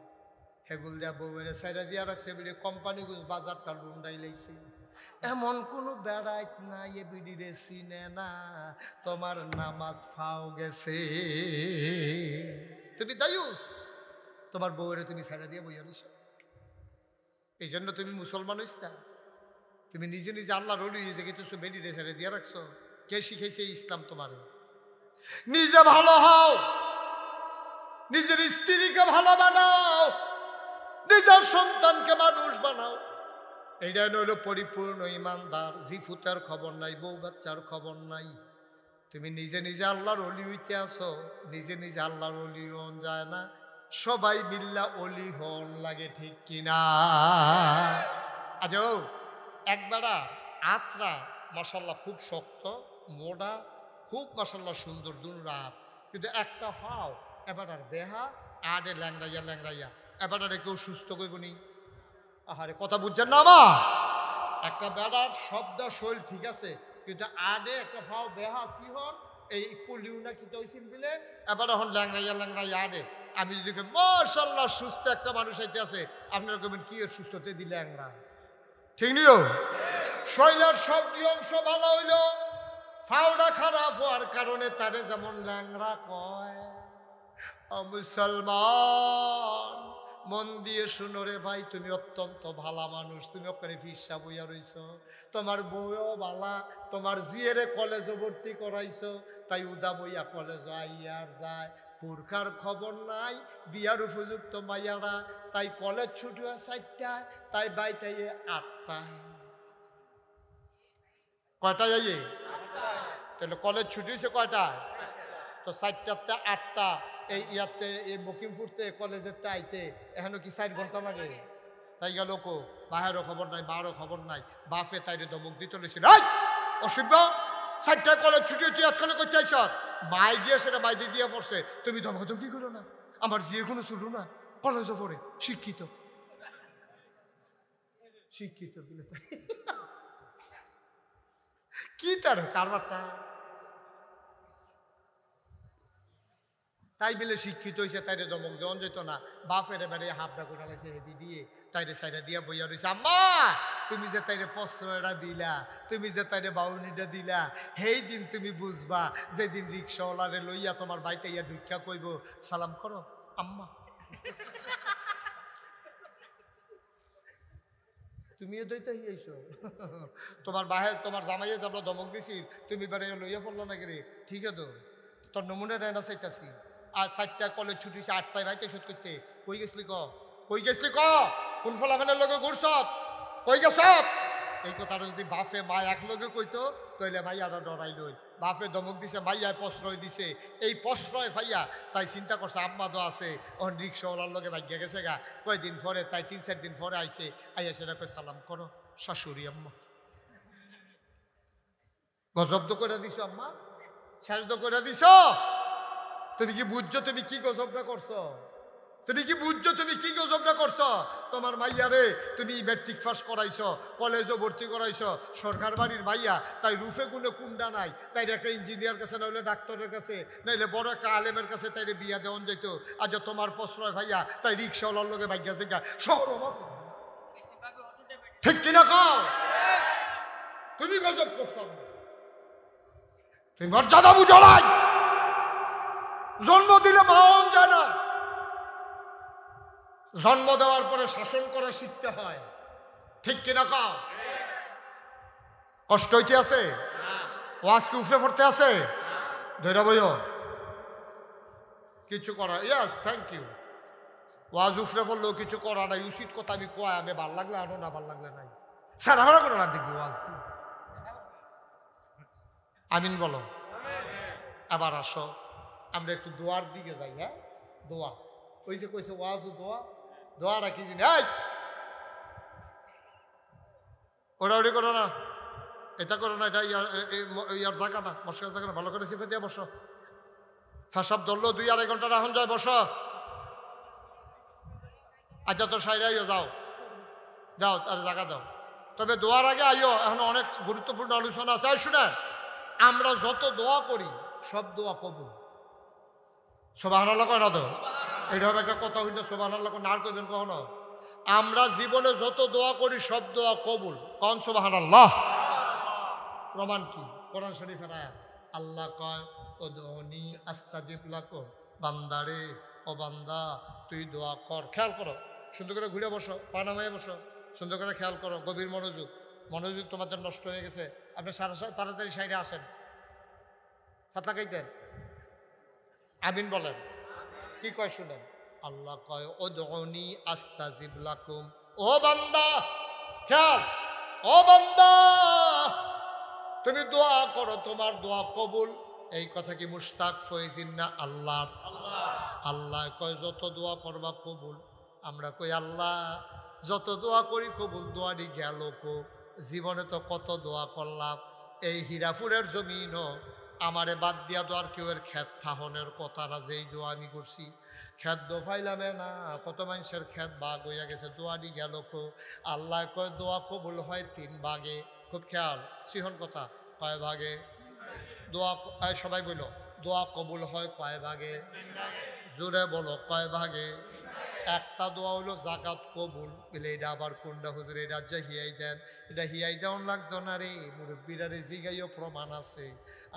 হেগুল দিয়া বউয়ের সাইডা দিয়া রাখছে বিড়ি কোম্পানি গুজ বাজারটা লুন্ডাই লাইছে। এমন কোন বেড়াইত না এ বিড়িরে চিনে না, তোমার নামাজ ফাও গেছে। তুমি দায়ুস, তোমার বউয়ের তুমি সাইডা দিয়ে বইয়া রইছ। এই জন্য তুমি মুসলমান হইস না, তুমি নিজে নিজে আল্লাহর ওলি হয়ে যে কিছু বেড়িরে সাইডা দিয়ে রাখছো। কে শিখাইছে ইসলাম তোমার? নিজে ভালো হও, নিজের স্ত্রীকে ভালো বানাও, নিজের সন্তানকে মানুষ বানাও। এইটা হইল পরিপূর্ণ ইমানদার। জিফুতের খবর নাই, বউ বাচ্চার খবর নাই। তুমি নিজে নিজে আল্লাহর অলি হইতে আসো, নিজে নিজে আল্লাহর অলি হন যায় না, সবাই মিল্লা অলি হন লাগে, ঠিক কিনা? আচ্ছা এক বেড়া আত্রা মাশাল্লাহ খুব শক্ত মোড়া, খুব মাশাল্লাহ সুন্দর দুন রাত, কিন্তু একটা ফাও এবার আর বেহা আডে ল্যাংড়াইয়া ল্যাংড়াইয়া, এবার আর কেউ সুস্থ করবনি। আহারে কথা বুঝছেন না আমার? একটা বেড়ার শব্দ শৈল ঠিক আছে, কিন্তু আডে একটা ফাও বেহা সিহন এই পুলিউ না কি তৈছিল বলে এবার এখন ল্যাংড়াইয়া ল্যাংড়াইয়া আডে। আমি যদি মাশাল্লাহ সুস্থ একটা মানুষ আইতে আছে, আপনারা কবেন কি এর সুস্থতে দিলে ল্যাংড়া? ঠিক নিও শৈলের সব অংশ ভালো হইল, ফাওটা খারাপ হওয়ার কারণে তারে যেমন ল্যাংড়া কয়। মুসলমান মন দিয়ে শুনো রে ভাই, তুমি অত্যন্ত ভালা মানুষ, তুমি ওখানে ফিসা বইয়া রইছ, তোমার বউও ভালা, তোমার জিয়েরে কলেজে ভর্তি করাইছো, তাই উদা বইয়া কলেজ আইয়ার যায়, পুরখার খবর নাই, বিয়ার উপযুক্ত মাইয়ারা, তাই কলেজ ছুটি হয় 4টায়, তাই বাইতাই 8টায়। কয়টায় যাইয়ে? তাহলে কলেজ ছুটি হয়েছে কয়টায়? তো 4টাতে 8টা, এই ইয়াতে এই বকিমপুরতে কলেজের আইতে এখনো কি 4 ঘন্টা লাগে? তাই গেল কো বাহেরও খবর নাই, বারও খবর নাই, বাপে তাইরে দমক দিতে লেছিল, অসভ্য 4টায় কলেজ ছুটি তুই এতক্ষণে করতে আইস, মাই গিয়ে সেটা বাইরে দিয়ে পড়ছে, তুমি ধমকি করো না, আমার যে কোনো শুরু না কলেজও পড়ে, শিক্ষিত শিক্ষিত বলে কি তার কারবারটা? তাই বলে শিক্ষিত হয়েছে তাইরে দমক দেওয়া যেত না, বাপের এবারে হাবদা করে লাগছে হেদি দিয়ে তাইরে সাইডা দিয়া বইয়া রয়েছে। আম্মা তুমি যে তাইরে প্রশ্রয়টা দিলা, তুমি যে তাইরে বাউনিটা দিলা, সেই দিন তুমি বুঝবা যেদিন রিক্সাওয়ালারে লইয়া তোমার বাড়িতে ইয়া ঢুকা কইব সালাম করো আম্মা। তুমিও দইতে হিয়েছো তোমার বাহে তোমার জামাইয়ে যাবো দমক দিছি, তুমি বেড়ে লইয়া পড়লো নাকি রে? ঠিক আছে তোর নমুনা রেনা চাইতাছি। আর 4টায় কলেজ ছুটি 8টায় ভাইতে শোধ করতে কই গেছলি ক? কই গেছলি ক? কোন ফলাফানের লগে ঘুরছ? কই গেছ? এই কথাটা যদি বাপে মা এক লগে কইতো তাইলে মাইয়াটা ডরাই লই। বাপে দমক দিছে, মাইয়ায় প্রশ্রয় দিছে, এই প্রশ্রয় ভাইয়া তাই চিন্তা করছে আম্মা তো আছে ওখান রিক্সাওয়ালার লগে ভাগ্যা গেছে গা, কয়দিন পরে তাই 3-4 দিন পরে আইছে, আইয়া সেটা কই সালাম করো শাশুড়ি আম্মা। গজব তো করে দিছ আম্মা, শেষ তো করে দিছ। তুমি কি বুঝছো তুমি কি গজবটা করছো? তুমি কি বুঝছো তুমি কি গজবটা করছো? তোমার মাইয়ারে তুমি ম্যাট্রিক পাস করাইছো, কলেজও ভর্তি করাইছো, সরকার বাড়ির মাইয়া, তাই রুফে গুলো কুন্ডা নাই, তাই একটা ইঞ্জিনিয়ার কাছে নাহলে ডাক্তারের কাছে নাইলে বড় একটা আলেমের কাছে তাইরে বিয়া দেওয়ান যেত। আজ তোমার প্রশ্রয় ভাইয়া তাই রিক্সাওয়ালার লগে ভাগ্যা জেগা শহর আছে, ঠিক কিনা কও? তুমি গজব করছো। তুমি মর্যাদা বুঝো নাই। জন্ম দিলে মাওন যায় না, জন্ম দেওয়ার পরে শাসন করা শিখতে হয়, ঠিক কিনা কাও? কষ্ট হইতে আছে, ওয়াজ কি উফরে পড়তে আছে, ধৈর্য বইও কিছু করা। ইয়াস, থ্যাংক ইউ। ওয়াজ উফরে পড়লেও কিছু করা নাই, উচিত কথা আমি কয়, আমি ভাল লাগলে আনো, না ভাল লাগলে নাই। সারা ভাড়া করে না দেখবি ওয়াজ দিয়ে। আমিন বলো। আবার আসো আমরা একটু দোয়ার দিকে যাই। হ্যাঁ, দোয়া। ওই যে কইছে ওয়াজ ও দোয়া, দোয়াটা কি জিনিস? ওটা ওটি করো না, এটা করো না, এটা ইয়ার জায়গা না, মশকার জায়গা না। ভালো করে শিখে দিয়ে বসো। ফাঁসাব ধরলো 2-2.5 ঘন্টা রাখুন যায়, বসো। আচ্ছা তো সাইডে আইও, যাও যাও, আর জায়গা দাও। তবে দোয়ার আগে আইও, এখন অনেক গুরুত্বপূর্ণ আলোচনা আছে। শুনেন, আমরা যত দোয়া করি সব দোয়া কবুল। সুবহানাল্লাহ কয় না তো? এইরকম একটা কথা হইলে সুবহানাল্লাহ না কইবেন কখনো? আমরা জীবনে যত দোয়া করি সব দোয়া কবুল। কোন সুবহানাল্লাহ? প্রমাণ কি? কোরআন শরীফের আয়াত। আল্লাহ কয় উদউনি আস্তাজিব লাকুম। বান্দারে, ও বান্দা তুই দোয়া কর। খেয়াল করো, সুন্দর করে ঘুরে বসো, পা নামায় বসো, সুন্দর করে খেয়াল করো, গভীর মনোযোগ। মনোযোগ তোমাদের নষ্ট হয়ে গেছে। আপনি তাড়াতাড়ি সাইডে আসেন, ফাতলা খাইতেন। আমিন বলেন। কি কয় শুনেন, আল্লাহ কয় উদউনি আস্তাজিব লাকুম। ও বান্দা খেয়াল, ও বান্দা তুমি দোয়া করো, তোমার দোয়া কবুল। এই কথা কি মুশতাক ফয়েজিন না আল্লাহ? আল্লাহ কয় যত দোয়া করবা কবুল। আমরা কই আল্লাহ যত দোয়া করি কবুল, দোয়াটি গেল কো? জীবনে তো কত দোয়া করলাম। এই হীরাপুরের জমিনও আমারে বাদ দিয়া দোয়ার কেউ এর ক্ষেত থাহনের কথা না। যেই দোয়া আমি করছি, ক্ষেত দো ফাইলামে না, কত মানুষের ক্ষেত ভাগ হইয়া গেছে, দোয়াটি গেল কো? আল্লাহ কয় দোয়া কবুল হয় 3 ভাগে। খুব খেয়াল, সিহন কথা। কয় ভাগে? দোয়া, সবাই বলো, দোয়া কবুল হয় কয় ভাগে? জোরে বলো, কয় ভাগে? একটা দোয়া হলো জাকাত কবুল। বলে এটা আবার কোনটা হুজুর? এটা যা হিয়াই দেন, এটা হিয়াই দেওয়ান লাগতো না রে, মুরব্বীরা রে জিগাইও প্রমাণ আছে।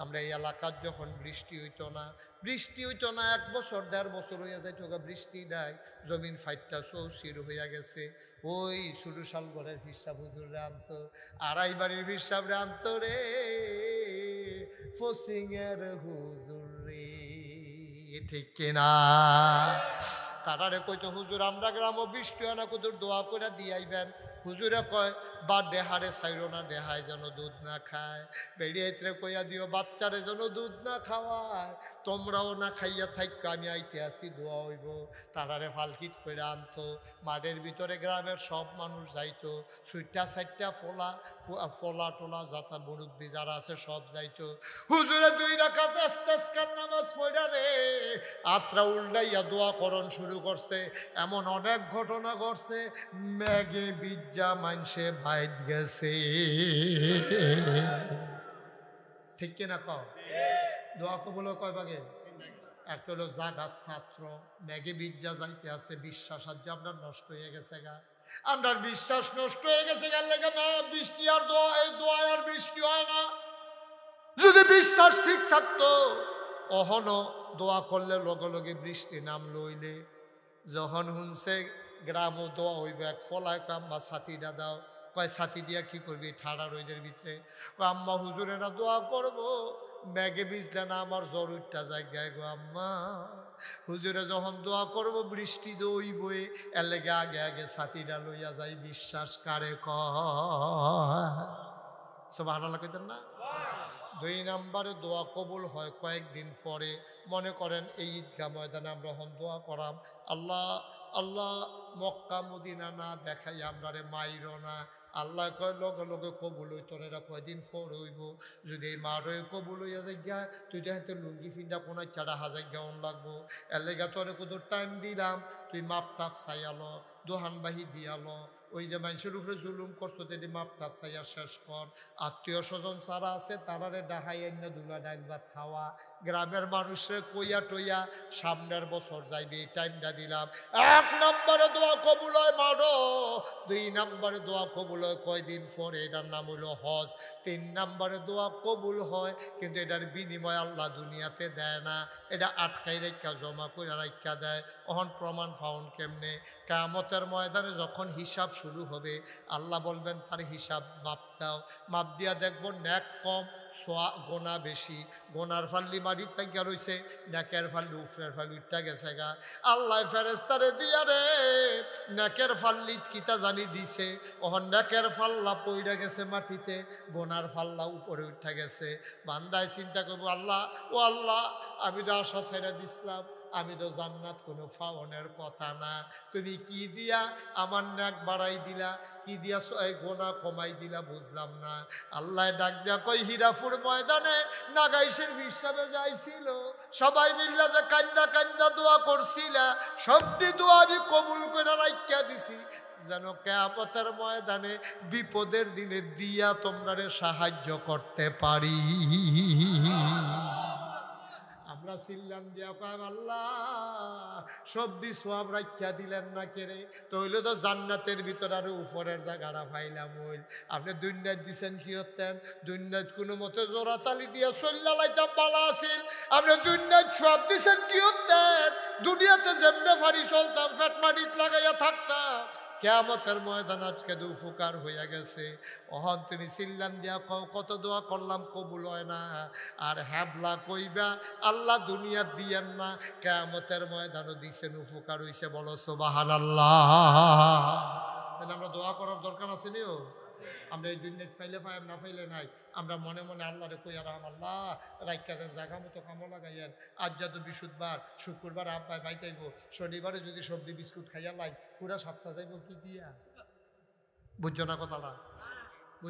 আমরা এই এলাকার যখন বৃষ্টি হইতো না, 1 বছর 1.5 বছর হইয়া যাইত, বৃষ্টি নাই, জমিন ফাইটটা চৌচির হইয়া গেছে। ওই শুরু সাল ঘরের ফিরসাব হুজুরে আনতো, 2.5 বাড়ির ফিরসাবরে আনতো রে, ফসিংয়ের হুজুর রে, ঠিক কিনা? তারারে কইতো হুজুর আমরা গ্রাম বৃষ্টি হয় না, কুদুর দোয়া করে দিয়াইবেন। হুজুরে কয় বা দেহারে ছাইরো না, দেহায় যেন দুধ না খায়। বেরিয়েতে কইয়া দিও বাচ্চারে যেন দুধ না খাওয়ায়, তোমরাও না খাইয়া থাইক, আমি আইতে আসি, দোয়া হইব। তারারে ফালকিত করে আনতো, মাঠের ভিতরে গ্রামের সব মানুষ যাইতো, 6টা ফোলা টোলা যাতা মুরব্বী যারা আছে সব যাইতো। হুজুরে 2 রাকাত ইস্তেসকার নামাজ পড়া রে, আত্রা উল্টাইয়া দোয়া করণ শুরু করছে। এমন অনেক ঘটনা ঘটছে, মেঘে বিজ্জা মানুষে বাইদ গেছে, ঠিক কিনা কও? দোয়া কবুল কয় ভাগে? একটা হলো জাগাত ছাত্র, মেঘে বিজ্জা যাইতে আছে, বিশ্বাস আজ আপনার নষ্ট হয়ে গেছে গা। আপনার বিশ্বাস নষ্ট হয়ে গেছে গা, লেগে বৃষ্টি আর দোয়া, এই দোয়া আর বৃষ্টি হয় না। যদি বিশ্বাস ঠিক থাকতো অহনো দোয়া করলে লগে লগে বৃষ্টি নাম লইলে। যখন শুনছে গ্রাম দোয়া হইবে, এক ফলায় আম্মা ছাতিটা দাও। কয় ছাতি দিয়া কি করবি ঠাড়া রোদের ভিতরে? আম্মা হুজুরেরা দোয়া করবো, মেঘে ভিজলে না আমার জ্বর উঠটা জায়গায় গো আম্মা। হুজুরে যখন দোয়া করবো বৃষ্টি দইবই, এর লেগে আগে আগে ছাতিটা লইয়া যাই। বিশ্বাস কারে কয়? সুবহানাল্লাহ কইতেন না? 2 নম্বরে দোয়া কবুল হয় কয়েকদিন পরে। মনে করেন এই ঈদগাহ ময়দানে আমরা হন দোয়া করাম, আল্লাহ আল্লাহ মক্কা মদিনা না দেখাই আমরা রে মাইরো না। আল্লাহ কয় লগে লগে কবুল হইতো না, এটা কয়দিন পর হইব। যদি এই মারে কবুল হইয়া যাই গা, তুই দেখতে লুঙ্গি ফিন্দা কোনো চারা হাজার গাউন লাগবো। এর লেগা তোরে কত টাইম দিলাম, তুই মাপ টাপ চাইয়ালো, দোহান বাহি দিয়ালো, ওই যে মানুষের উপরে জুলুম করছো তেটি মাপ টাপ চাইয়া শেষ কর। আত্মীয় স্বজন যারা আছে তারারে ডাহাই এনে দুলা ডাইল ভাত খাওয়া। গ্রামের মানুষের কইয়া টইয়া সামনের বছর যাইবে এই টাইমটা দিলাম। 1 নম্বরে দোয়া কবুল হয় মানো, 2 নম্বরে দোয়া কবুল হয় কয়দিন পরে, এটার নাম হলো হজ। 3 নম্বরে দোয়া কবুল হয় কিন্তু এটার বিনিময় আল্লাহ দুনিয়াতে দেয় না, এটা আটকাই রেখা জমা করে রাখা দেয়। অহন প্রমাণ ফাউন কেমনে? কিয়ামতের ময়দানে যখন হিসাব শুরু হবে আল্লাহ বলবেন তার হিসাব মাপ দাও। মাপ দিয়া দেখবো ন্যাক কম, গোনা বেশি। গোনার ফাল্লি মাটির তাইকা রইছে, নেকের ফাল্লি উফরের ফাল্লি উঠটা গেছে গা। আল্লাহ ফেরেস্তারে দিয়া রে নেকের ফাল্লি কিতা জানি দিছে, ওহন নেকের ফাল্লা পইড়া গেছে মাটিতে, গোনার ফাল্লা উপরে উঠা গেছে। বান্দায় চিন্তা করবো আল্লাহ, ও আল্লাহ আমি তো আশা ছেড়ে দিছিলাম, আমি তো জান্নাত কোনো ফাওনের কথা না, তুমি কি দিয়া আমার নাক বাড়াই দিলা, কি দিয়া গোনা কমাই দিলা বুঝলাম না। আল্লাহ ডাক দিয়া কই হীরাপুর ময়দানে নাগাইশের হিসাবে যাইছিল, সবাই মিল্লা যে কান্দা কান্দা দোয়া করছিলা, সবটি দোয়া আমি কবুল করে রাখিয়া দিছি, যেন কিয়ামতের ময়দানে বিপদের দিনে দিয়া তোমরা সাহায্য করতে পারি। আমরা চিল্লান দিয়া পাই আল্লাহ সবদি সোয়াব রাখিয়া দিলেন না কেরে, তো হইলে তো জান্নাতের ভিতর আরো উপরের জায়গাটা পাইলাম হইল। আপনি দুনিয়াত দিছেন কি হতেন? দুনিয়াত কোনো মতে জোড়াতালি দিয়া চল্লা লাইতাম বালা আছিল। আপনি দুনিয়াত সোয়াব দিছেন কি হতেন? দুনিয়াতে যেমনে ফাড়ি চলতাম, ফেট মাটিত লাগাইয়া থাকতাম। কিয়ামতের ময়দান আজকে দুফুকার হইয়া গেছে। অহন তুমি চিল্লান দিয়া কও কত দোয়া করলাম কবুল হয় না, আর হ্যাবলা কইবা আল্লাহ দুনিয়া দিয়েন না, কিয়ামতের ময়দানও দিছেন উপকার হইছে। বলো সুবহানাল্লাহ। তাহলে আমরা দোয়া করার দরকার আছে নিও। আমরা এই দুনিয়া ফাইলে পাই না ফাইলে নাই, আমরা মনে মনে আল্লাহরে কইয়া রাম আল্লাহ রাইকাদের জায়গা মতো কামো লাগাইয়েন। আজ যা তো বৃহস্পতিবার, শুক্রবার আব্বাই বাইতাইব, শনিবারে যদি সবজি বিস্কুট খাইয়া লাই পুরা সপ্তাহ যাইব কি দিয়া? বুঝছো না কথাটা?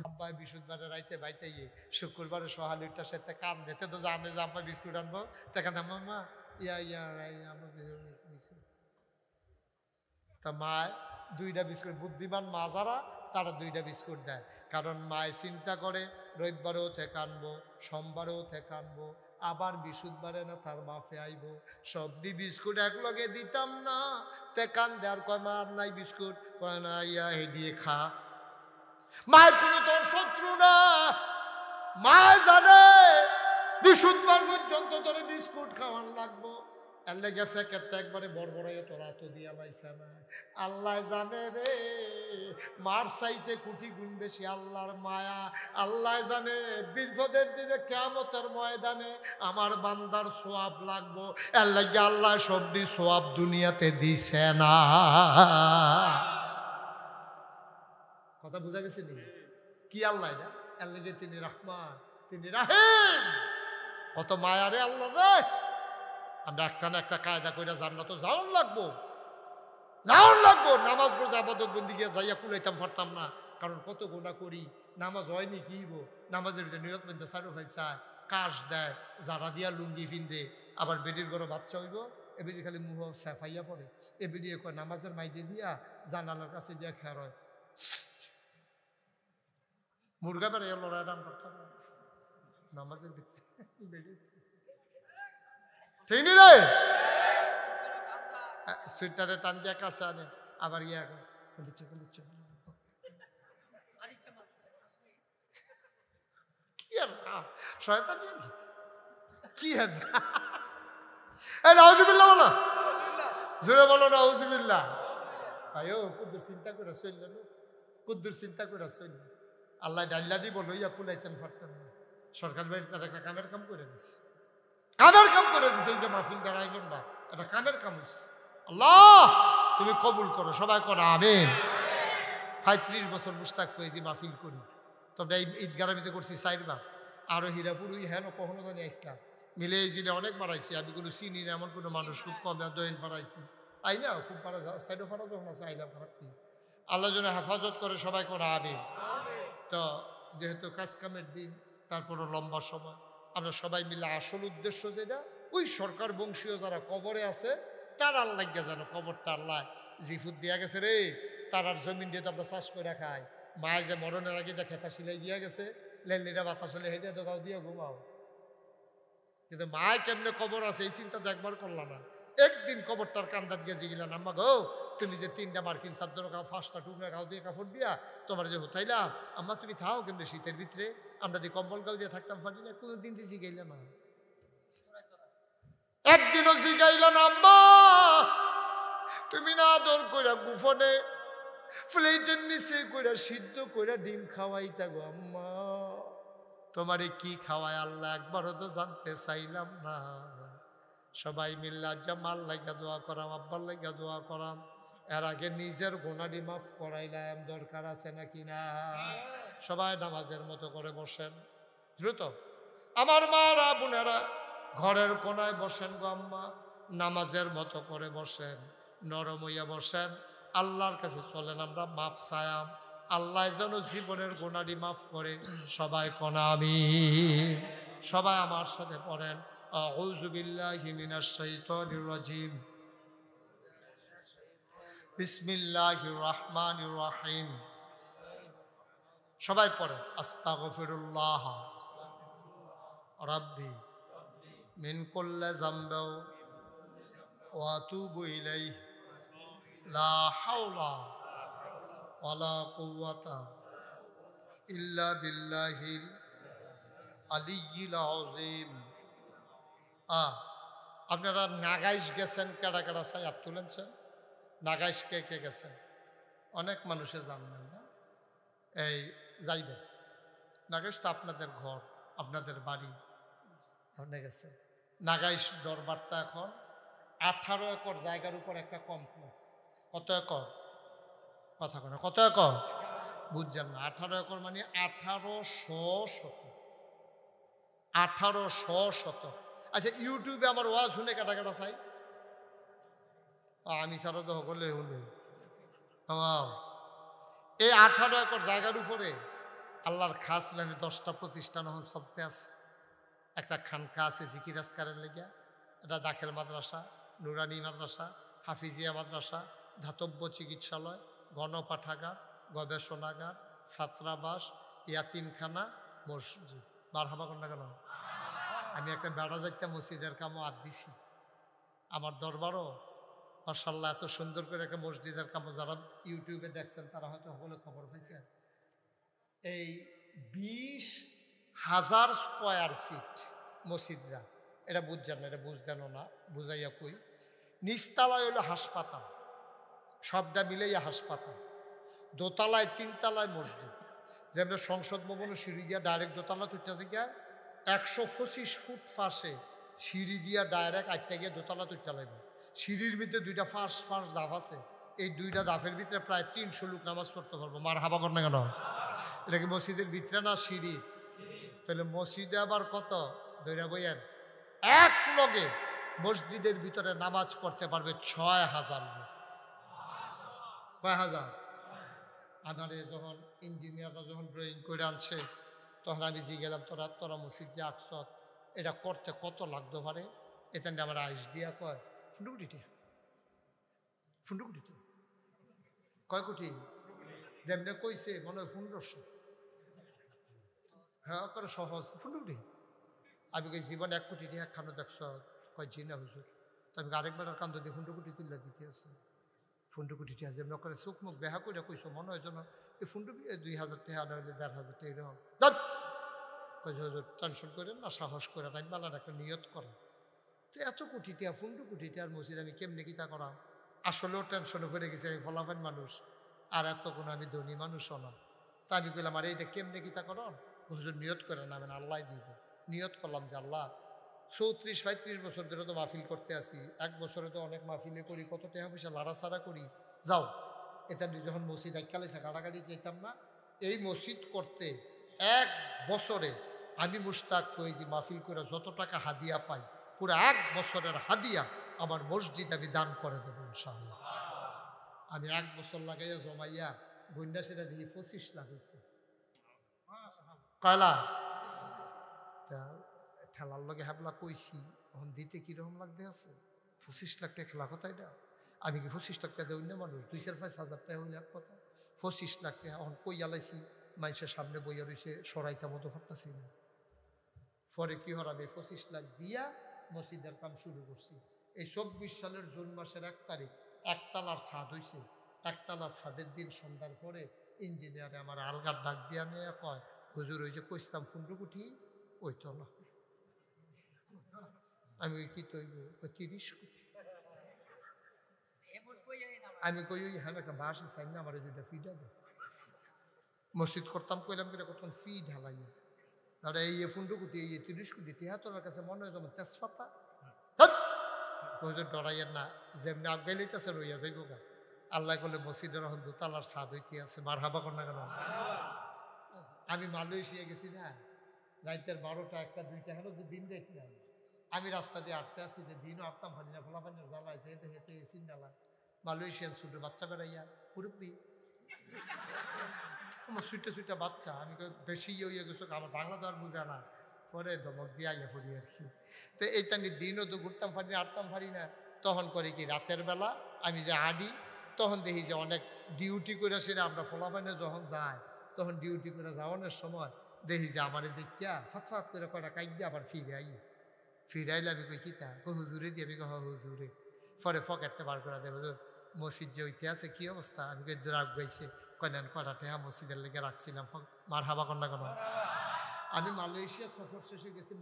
আব্বাই বৃহস্পতিবারে রাইতে বাইতাইয়ে শুক্রবারে সহালিটার সাথে কান দিতে তো জানে যে আব্বাই বিস্কুট আনবো, দেখান মামা ইয়া ইয়া আমার বিস্কুট। তা মায় 2টা বিস্কুট, বুদ্ধিমান মা যারা তারা 2টা বিস্কুট দেয়, কারণ মায় চিন্তা করে রবিবারেও থেকে আনবো, সোমবারেও থেকে আনবো, আবার বৃহস্পতিবারে না তার বাপে আইব, সবদি বিস্কুট একলগে দিতাম না। তে কান দেয়ার কয় মা আর নাই বিস্কুট, কয় না ইয়া হেডিয়ে খা। মায়ের কোনো তোর শত্রু না, মায় জানে বৃহস্পতিবার পর্যন্ত তোর বিস্কুট খাওয়ান লাগবো, এর লেগে প্যাকেটটা একবারে বড়বড়াইয়া তোরা তো দিয়া পাইছে না। আল্লাহ জানে রে মার চাইতে কোটি গুণ বেশি আল্লাহর মায়া। আল্লাহ জানে বিপদের দিনে কিয়ামতের ময়দানে আমার বান্দার সোয়াব লাগবো, এর লেগে আল্লাহ সবদি সোয়াব দুনিয়াতে দিছে না। কথা বুঝা গেছে নি? কি আল্লাহ এটা? এর লেগে তিনি রহমান, তিনি রাহিম, কত মায়া রে আল্লাহ রে। আমরা একটা না একটা কায়দা করে জান্নাত তো যাওয়ার লাগবো, যাওয়ার লাগবো। নামাজ রোজা ইবাদত বন্দি গিয়ে যাইয়া কুলাইতাম পারতাম না, কারণ কত গুনাহ করি। নামাজ হয়নি কি হইব? নামাজের ভিতরে নিয়ত বন্ধে সারো ভাই চায়, কাশ দেয়, যারা দিয়া লুঙ্গি ফিন্দে, আবার বেডির ঘরে বাচ্চা হইব, এ বেডি খালি মুহ সাফাইয়া পড়ে, এ বেডি কয় নামাজের মাইদে দিয়া জানালার কাছে দিয়া খেয়ার হয়, মুরগা বেড়াইয়া লড়াই দাম করতাম নামাজের ভিতরে বেডি ঠিক নি রে। সুইটারে টান দিয়া কাছে আনে, আবার ইয়া দিচ্ছে শয়তান কি নাউজুবিল্লাহ বলো, জোরে বলো নাউজুবিল্লাহ। আয়ো কুদ্দুর চিন্তা করে চললেন, কুদ্দুর চিন্তা করে চললেন। আল্লাহ ডাল্লা দিব লইয়া কুলাইতেন পারতেন না। সরকার বাড়ি তার একটা কামের কাম করে দিছে, কামের কাম করে দিছে। এই যে মাহফিলটার আয়োজনটা এটা কামের কাম হইছে। আল্লাহ তুমি কবুল করো, সবাই করো আমিন। 35 বছর মুস্তাক ফয়েজি মাহফিল করি, তোমরা এই ঈদগারামিতে করছি 4 বার, আরো হীরাপুর হেন কখনো জানি আসলাম, মিলে এই জিনে অনেক বাড়াইছি। আমি কোনো চিনি না এমন কোনো মানুষ, খুব কম দোয়েন ফাড়াইছি, আই না খুব পারা সাইডও ফাড়া যখন আছে আইলাম খারাপ কি। আল্লাহ যেন হেফাজত করে, সবাই করো আমিন। তো যেহেতু কাজ কামের দিন, তারপরও লম্বা সময়, আমরা সবাই মিলে আসল উদ্দেশ্য যেটা, ওই সরকার বংশীয় যারা কবরে আছে তার আল্লাহ যেন কবরটা আল্লাহ জিফুত দিয়া গেছে রে, তারার জমিন দিয়ে তো আমরা চাষ করে খাই। মায় যে মরণের আগে দেখে তা সিলাই দিয়ে গেছে, লেনলিরা বাতাস হলে হেঁটে দোকাও দিয়ে ঘুমাও। কিন্তু মায় কেমনে কবর আছে এই চিন্তা তো একবার করলাম না। একদিন কবরটার কান্দাত গেছি গেলাম, আম্মা গো তুমি যে 3টা মার্কিন চাদর খাও, 5টা টুকরা খাও দিয়ে কাপড় দিয়া তোমার যে হতাইলাম, আম্মা তুমি থাও কেমনে শীতের ভিতরে, আমরা দিয়ে কম্বল গাও দিয়ে থাকতাম পারি না। কোনোদিন দিয়ে জিগাইল না, একদিনও জিগাইল না। আম্মা তুমি না আদর কইরা গোপনে প্লেটের নিচে কইরা সিদ্ধ কইরা ডিম খাওয়াইতা গো আম্মা, তোমারে কি খাওয়ায় আল্লাহ একবারও তো জানতে চাইলাম না। সবাই মিল্লা জামাল লাগা দোয়া করাম, আব্বার লাগা দোয়া করাম। এর আগে নিজের গুনাহটি মাফ করাইলাম, দরকার আছে নাকি না? সবাই নামাজের মতো করে বসেন দ্রুত। আমার মারা বোনেরা ঘরের কোনায় বসেন গো আম্মা, নামাজের মতো করে বসেন, নরম হইয়া বসেন, আল্লাহর কাছে চলেন আমরা মাপ চায়াম। আল্লাহ যেন জীবনের গুনাহটি মাফ করে। সবাই কোনা আমিন। সবাই আমার সাথে পড়েন আউযু বিল্লাহি মিনাশ শাইতানির রাজিম, বিসমিল্লাহির রহমানির রহিম। সবাই পড়েন আস্তাগফিরুল্লাহ রাব্বি মিন কুল্লি যামবি ওয়া আতুবু ইলাইহি লা হাওলা ওয়ালা কুওয়াতা ইল্লা বিল্লাহিল আলিয়্যিল আযীম। আপনারা নাগাইশ গেছেন, কেডা কেডা চাই হাত তুলেছেন? নাগাইশ কে কে গেছেন? অনেক মানুষে জানবেন না, এই যাইবেন। নাগাইশ তো আপনাদের ঘর, আপনাদের বাড়ি, আপনি গেছেন। নাগাইশ দরবারটা এখন 18 একর জায়গার উপর একটা কমপ্লেক্স। কত একর? কথা কেন, কত একর বুঝছেন না? 18 একর মানে 1800 শতক। 1800 শতক। আচ্ছা, ইউটিউবে আমার ওয়াজ শুনে কাটা কাটা চাই, আমি ছাড়া তো সকলে শুনে। এই 18 একর জায়গার উপরে আল্লাহর খাস মানে 10টা প্রতিষ্ঠান এখন চলতে আছে। একটা খানকা আছে জিকির আজকারের লেগা, এটা দাখিল মাদ্রাসা, নুরানি মাদ্রাসা, হাফিজিয়া মাদ্রাসা, ধাতব্য চিকিৎসালয়, গণপাঠাগার, গবেষণাগার, ছাত্রাবাস, ইয়াতিমখানা, মসজিদ। মারহাবা কন্যা কেন? আমি একটা বেড়া যাইতে মসজিদের কামও আদ দিছি। আমার দরবারও মাশাআল্লাহ এত সুন্দর করে একটা মসজিদের কামও, যারা ইউটিউবে দেখছেন তারা হয়তো সকলে খবর পাইছেন। এই 20,000 স্কোয়ার ফিট মসজিদরা, এটা বুঝছেন না, এটা বুঝতেনও না, বুঝাইয়া কই। নিচতলায় হলো হাসপাতাল, সবটা মিলাইয়া হাসপাতাল। দোতলায় 3তলায় মসজিদ, যেমন সংসদ ভবনের সিঁড়ি দিয়া ডাইরেক্ট দোতলা তুলতে গিয়া 125 ফুট ফাঁসে সিঁড়ি দিয়া ডাইরেক্ট 8টা গিয়ে দোতলা তুলতে লাগবে। সিঁড়ির ভিতরে 2টা ফাঁস ধাপ আছে, এই 2টা ধাপের ভিতরে প্রায় 300 লোক নামাজ পড়তে পারবো। মার হাবা কর না কেন? এটা কি মসজিদের ভিতরে না সিঁড়ি? তাহলে মসজিদে আবার কত ধরে বইয়ের এক লগে মসজিদের ভিতরে নামাজ পড়তে পারবে 6,000 লোক। কয় হাজার? আমারে যখন ইঞ্জিনিয়াররা যখন ড্রয়িং করে আনছে তখন আমি গেলাম, তোরা মসজিদ যে আকসত এটা করতে কত লাগতো পারে? এটা আমার আইস দিয়া কয় 15 কোটি টাকা। 15 কোটি টাকা? কয় কোটি? যেমনি কইছে মনে হয় 1500। হ্যাঁ করে সহজ 15 কোটি। আমি কই জীবন 1 কোটি টাকা খানো দেখছ? কয় জি না হুজুর। তো আমি আরেকবার কান্দ দিয়ে 15 কোটি তুলে দিতে আছে। 15 কোটি টাকা যেমন করে চোখ মুখ বেহা করে কইছো, মনে হয় যেন এই 2000 টাকা আনা হইলে 1500 টাকা এরকম। হুজুর টেনশন করেন না, সাহস করে টাইম বালার একটা নিয়ত করেন। তো এত কোটি টাকা 15 কোটি টাকার মসজিদ আমি কেমনে কিতা করা? আসলেও টেনশনে পড়ে গেছি, আমি ফলাফল মানুষ আর এত কোনো আমি ধনী মানুষও না। তা আমি কইলাম আরে এটা কেমনে কিতা করেন? হুজুর নিয়ত করেন, আমি আল্লাহ দিব। নিয়ত করলাম যে আল্লাহ 34-35 বছর ধরে তো মাহফিল করতে আসি, 1 বছরে তো অনেক মাহফিলে করি, কত টাকা পয়সা লাড়াছাড়া করি, যাও এটা যখন মসজিদ এককালেছে কাটাকাটি যেতাম না। এই মসজিদ করতে 1 বছরে আমি মুশতাক ফয়েজি মাহফিল করে যত টাকা হাদিয়া পাই, পুরো 1 বছরের হাদিয়া আমার মসজিদ আমি দান করে দেবো ইনশাআল্লাহ। আমি 1 বছর লাগাইয়া জমাইয়া বন্যা সেটা দিয়ে 25 লাখ হয়েছে। কয়লা ঠেলার লগে হাবলা কইছি, এখন দিতে কিরকম লাগতে আছে? 25 লাখ টাকা খেলা কথা এটা। আমি কি 25 লাখ টাকা দেই না মানুষ 2-5 হাজার টাকা হইলে এক কথা 25 লাখ টাকা এখন কই আলাইছি মানুষের সামনে বইয়া রয়েছে সরাইতা মতো পারতাছি না পরে কি হরাবে 25 লাখ দিয়া মসজিদের কাম শুরু করছি এই 24 সালের জুন মাসের 1 তারিখ একতলার ছাদ হইছে একতলার ছাদের দিন সন্ধ্যার পরে ইঞ্জিনিয়ারে আমার আলগার ডাক দিয়া নিয়ে কয় হুজুর ওই যে কইতাম 15 কোটি ওই তো না আমি কি তৈব 30 কোটি আমি কই ওই হ্যাঁ একটা বাস চাই না আমার 2টা ফি দে মসজিদ করতাম কইলাম কিনা কত ফি ঢালাইয়া দাদা এই 15 কোটি এই 30 কোটি টিহা তোর কাছে মনে হয় যেমন তেজপাতা হুজুর ডরাইয়ের না যেমনি আগে লইতেছেন হইয়া যাইব গা আল্লাহ করলে মসজিদের এখন দোতলার ছাদ হইতে আছে মারহাবা কর না কেন আমি মালয়েশিয়া গেছি না রাইতের 12টা 1টা 2টা হলো দিন রাইত না আমি রাস্তা দিয়ে আটতে আসি যে দিনও আটতাম পারি না ফলাফানের জ্বালাইছে হেঁটে হেঁটে এসি ডালা মালয়েশিয়ান ছোট বাচ্চা বেড়াইয়া মুরব্বী আমার সুইটা বাচ্চা আমি বেশি ইয়ে গেছো আমার বাংলা তো আর বুঝা না পরে ধমক দিয়ে আইয়া পড়ি আর কি তো এইটা নিয়ে দিনও তো ঘুরতাম পারি না আটতাম পারি না তখন করে কি রাতের বেলা আমি যে আডি তখন দেখি যে অনেক ডিউটি করে সেটা আমরা ফলাফানে যখন যাই তখন ডিউটি করে যাওয়ানোর সময় দেখি যে আমার দেখিয়া ফাত করে কয়টা কাইয়া আবার ফিরে আইলে আমি কই কিতা হুজুরে দিয়ে আমি হুজুরে পরে পকেটতে বার করে দেবো মসজিদ যে ওইতে আছে কি অবস্থা আমি কই রাগ গাইছে কয়নান কয়টা টেহা মসজিদের লেগে রাখছিলাম মার হাবা কন্যা কেন আমি মালয়েশিয়া সফর শেষে গেছি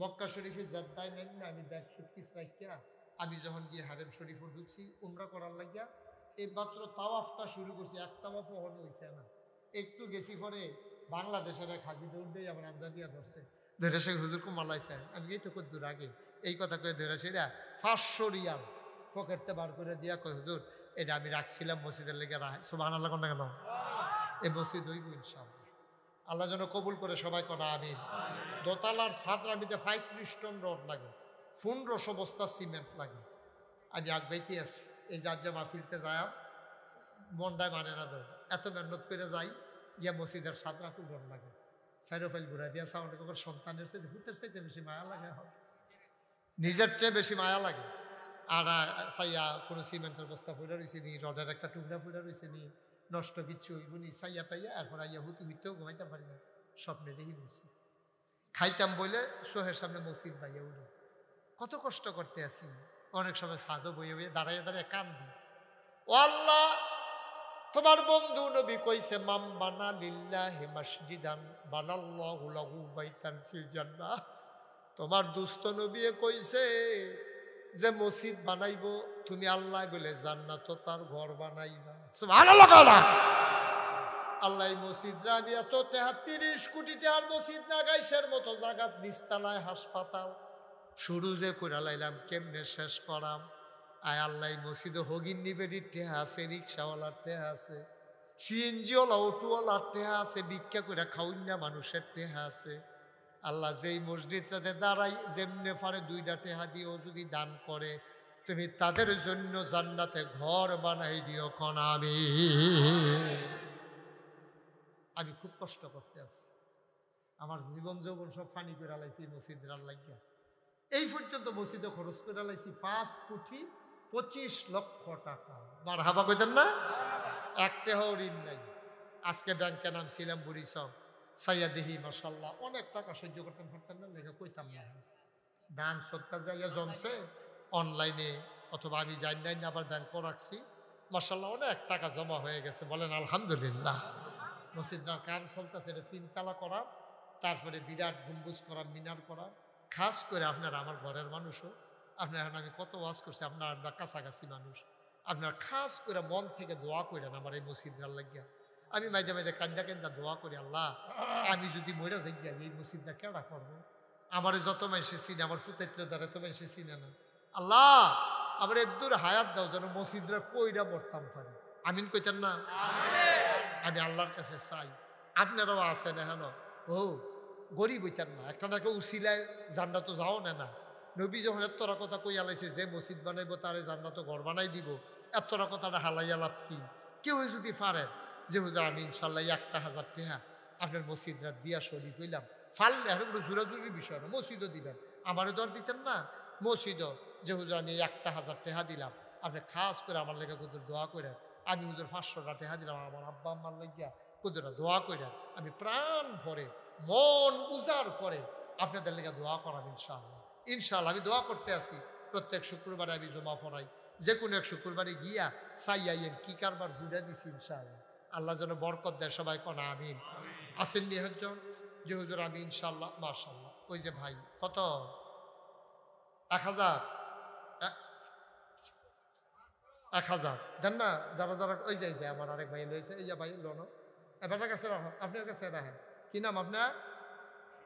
মক্কা শরীফে জেদ্দায় নেন না আমি ব্যাগ সুটকিস রাখিয়া আমি যখন গিয়ে হারেম শরীফও ঢুকছি উমরা করার লাগিয়া এই মাত্র তাওয়াফটা শুরু করছি এক তাওয়াফও হন হয়েছে না একটু গেছি পরে বাংলাদেশের এক হাজি দৌড় দিয়ে আমার আমদাদিয়া ধরছে ধরে সে হুজুর কুমালাইছে আমি এই তো কত দূর আগে এই কথা কয়ে ধরে সেরা 500 রিয়াল পকেটতে বার করে দিয়া কয় হুজুর এটা আমি রাখছিলাম মসজিদের লেগে সুবহানাল্লাহ কোন না কেন এই মসজিদ হইব ইনশাআল্লাহ আল্লাহ যেন কবুল করে সবাই করা আমিন দোতলার ছাদরামিতে 35 টন রড লাগে 1500 বস্তা সিমেন্ট লাগে আমি আগবাইতে আছি এই যার মাহফিলতে যায় মনটায় মানে না দেয় এত মেহনত করে যাই গিয়া মসজিদের ছাদরা খুব রড লাগে সাইডোফাইল ঘুরা দিয়া সাউন্ড সন্তানের চেয়ে ভূতের চাইতে বেশি মায়া লাগে নিজের চেয়ে বেশি মায়া লাগে আর সাইয়া কোনো সিমেন্টের বস্তা ফুটা রয়েছে নি রডের একটা টুকরা ফুটা রয়েছে নি নষ্ট কিচ্ছু হইব নি সাইয়া টাইয়া এরপর আইয়া হুইতেও ঘুমাইতে পারি না স্বপ্নে দেখি বলছি খাইতাম বলে সোহের সামনে মসজিদ বাইয়া উঠে কত কষ্ট করতে আসি অনেক সময় সাধু বইয়ে বইয়ে দাঁড়াইয়া কান্দি ও আল্লাহ তোমার বন্ধু নবী কইছে মাম বানা লিল্লাহি মাসজিদান বানাল্লাহু লাহু বাইতান ফিল জান্নাহ তোমার দুস্থ নবী কইছে যে মসজিদ বানাইবো তুমি আল্লাহ বলে জান্নাত তার ঘর বানাইবা সুবহানাল্লাহ আল্লাহ মসজিদরা আমি এত 30 কোটি টাকার মসজিদ না গাইছের মতো জায়গাত নিস্তালায় হাসপাতাল শুরু যে করে লাইলাম কেমনে শেষ করাম আয় আল্লাহ মসজিদে হগিন নিবেদির টেহা আছে রিক্সাওয়ালার টেহা আছে সিএনজিওয়ালা অটোওয়ালার টেহা আছে ভিক্ষা করে খাউন্যা মানুষের টেহা আছে আল্লাহ যেই মসজিদটাতে দাঁড়াই যেমনে পারে 2টা টেহা দিয়েও যদি দান করে তুমি তাদের জন্য জান্নাতে ঘর বানাই দিও কোন আমি খুব কষ্ট করতে আছি আমার জীবন যৌবন সব ফানি করে লাইছি মসজিদের লাগিয়া এই পর্যন্ত মসজিদে খরচ করে লাইছি 5 কোটি 25 লক্ষ টাকা মারহাবা কইতেন না একটাও ঋণ নাই আজকে ব্যাংকে নামছিলাম বুড়িচক সাইয়া দেহি মাশাল্লাহ অনেক টাকা সহ্য করতেন পারতেন না লেখা কইতাম না দান সৎকার যাইয়া জমছে অনলাইনে অথবা আমি যাই নাই না আবার ব্যাংকও রাখছি মাশাল্লাহ অনেক টাকা জমা হয়ে গেছে বলেন আলহামদুলিল্লাহ মসজিদটার কাম চলতেছে এটা 3 তালা করা তারপরে বিরাট গম্বুজ করা মিনার করা খাস করে আপনারা আমার ঘরের মানুষও আপনার এখন আমি কত ওয়াজ করছি আপনার কাছাকাছি মানুষ আপনার খাস করে মন থেকে দোয়া করেন আমার এই মসজিদটার লাগিয়া আমি মাঝে কান্দা দোয়া করি আল্লাহ আমি যদি মরে যাই গিয়া এই মসজিদটা কেডা করবো আমার যত মানুষে চিনে আমার ফুতাইত্র দ্বারা এত মানুষে চিনে না আল্লাহ আমার একদূর হায়াত দাও যেন মসজিদরা কইরা মরতাম পারি আমিন কইতেন না আমি আল্লাহর কাছে চাই আপনারাও আছেন এখন ও গরিব হইতেন না একটা না কেউ উসিলায় জান্নাত যাও না নবী যখন এতটা কথা কই আলাইছে যে মসজিদ বানাইবো তারে জান্নাত ঘর বানাই দিব এতটা কথাটা হালাইয়া লাভ কি কেউ যদি পারেন যে হুজুর আমি ইনশাল্লাহ 1,000 টাকা আপনার মসজিদরা দিয়া শরীফ হইলাম ফাললে এখন কোনো জোরাজুরি বিষয় না মসজিদও দিবেন আমারও দর দিতেন না মসজিদও যে হুজুর আমি 1,000 টাকা দিলাম আপনি খাস করে আমার লেগে কুদুর দোয়া করেন। আমি হুজুর 500 টাকা দিলাম আমার আব্বা আম্মার লেগিয়া, কুদুরা দোয়া করেন। আমি প্রাণ ভরে মন উজাড় করে আপনাদের লেগে দোয়া করাম ইনশাআল্লাহ। ইনশাআল্লাহ আমি দোয়া করতে আসি। প্রত্যেক শুক্রবারে আমি জমা ফরাই, যে কোনো এক শুক্রবারে গিয়া চাইয়াইন কি কারবার জুড়ে দিছি ইনশাআল্লাহ। আল্লাহ যেন বরকত দেয়, সবাই কনা আমিন। আসেন নি হজ্জন যে হুজুর আমি ইনশাআল্লাহ মাশাআল্লাহ। ওই যে ভাই কত 1000 1000 দেন না যারা যারা। ওই যে আমার আরেক ভাই লয়েছে, এই যে ভাই লোনো এবার কাছে রাখো, আপনার কাছে রাখেন। কি নাম আপনার?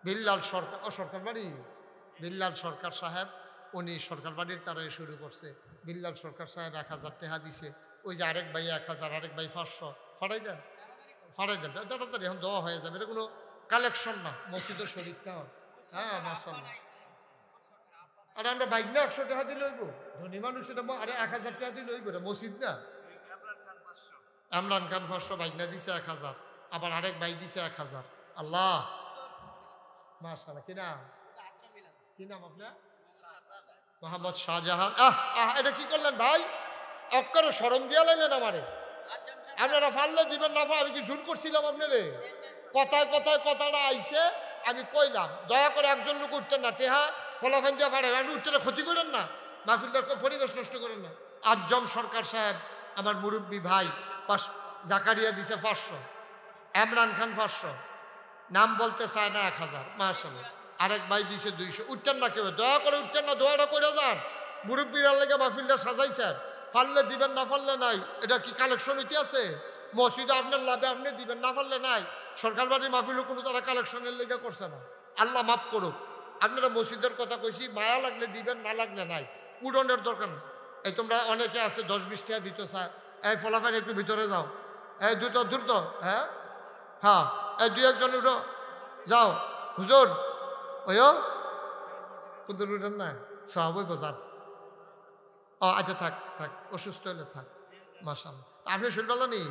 বিল্লাল সরকার। ও সরকার বাড়ি বিল্লাল সরকার সাহেব, উনি সরকার বাড়ির তারাই শুরু করছে। বিল্লাল সরকার সাহেব 1000 টাকা দিছে। ওই যে আরেক ভাই 1000, আরেক ভাই 500 ফাড়াই দেন, ফাড়াই দেন তাড়াতাড়ি, এখন দেওয়া হয়ে যাবে। এটা কোনো কালেকশন না, মসজিদের শরীর না। হ্যাঁ মাশাআল্লাহ। আর আমরা বাইক না 100 টাকা দিলে হইব, ধনী মানুষ এটা। আরে 1000 টাকা দিলে হইব, এটা মসজিদ না। ইমরান খান 500, বাইক না দিছে 1000, আবার আরেক ভাই দিছে 1000। আল্লাহ মাশাআল্লাহ। কি নাম? কি নাম আপনার? মোহাম্মদ শাহজাহান। এটা কি করলেন ভাই? অক্ষরে শরম দিয়া লাইলেন আমারে। আপনারা ফাললে দিবেন না, আমি কি জোর করছিলাম আপনারে? কথায় কথায় কথাটা আইছে, আমি কইলাম দয়া করে একজন লোক উঠতেন না, টেহা ফলাফান দিয়ে পারে উঠতে ক্ষতি করেন না, মাহফিলটার পরিবেশ নষ্ট করেন না। আজম সরকার সাহেব আমার মুরব্বী ভাই জাকারিয়া দিছে 500, ইমরান খান 500, নাম বলতে চায় না 1000। মাশাআল্লাহ। আরেক ভাই দিছে 200। উঠতেন না কেউ, দয়া করে উঠতেন না, দোয়াটা করে যান। মুরব্বীরা লেগে মাহফিলটা সাজাইছেন, পারলে দিবেন না পারলে নাই। এটা কি কালেকশন হইতে আছে? মসজিদে আপনার লাভে আপনি দিবেন, না পারলে নাই। সরকার বাড়ির মাহফিলও কোনো তারা কালেকশনের লেগে করছে না। আল্লাহ মাফ করুক। আপনারা মসজিদের কথা কইছি, মায়া লাগলে দিবেন, না লাগলে নাই। উড়নের দরকার নেই। এই তোমরা অনেকে আছে 10-20 টাকা দিতে চায়, এই ফলাফল একটু ভিতরে যাও, এই দ্রুত হ্যাঁ হ্যাঁ, এই 2-1 উঠো যাও হুজুর। ওইও কিন্তু উঠেন না, সব ওই বাজার। ও আচ্ছা থাক থাক, অসুস্থ হলে থাক। মাশাআল্লাহ। আপনি শরীর ভালো নেই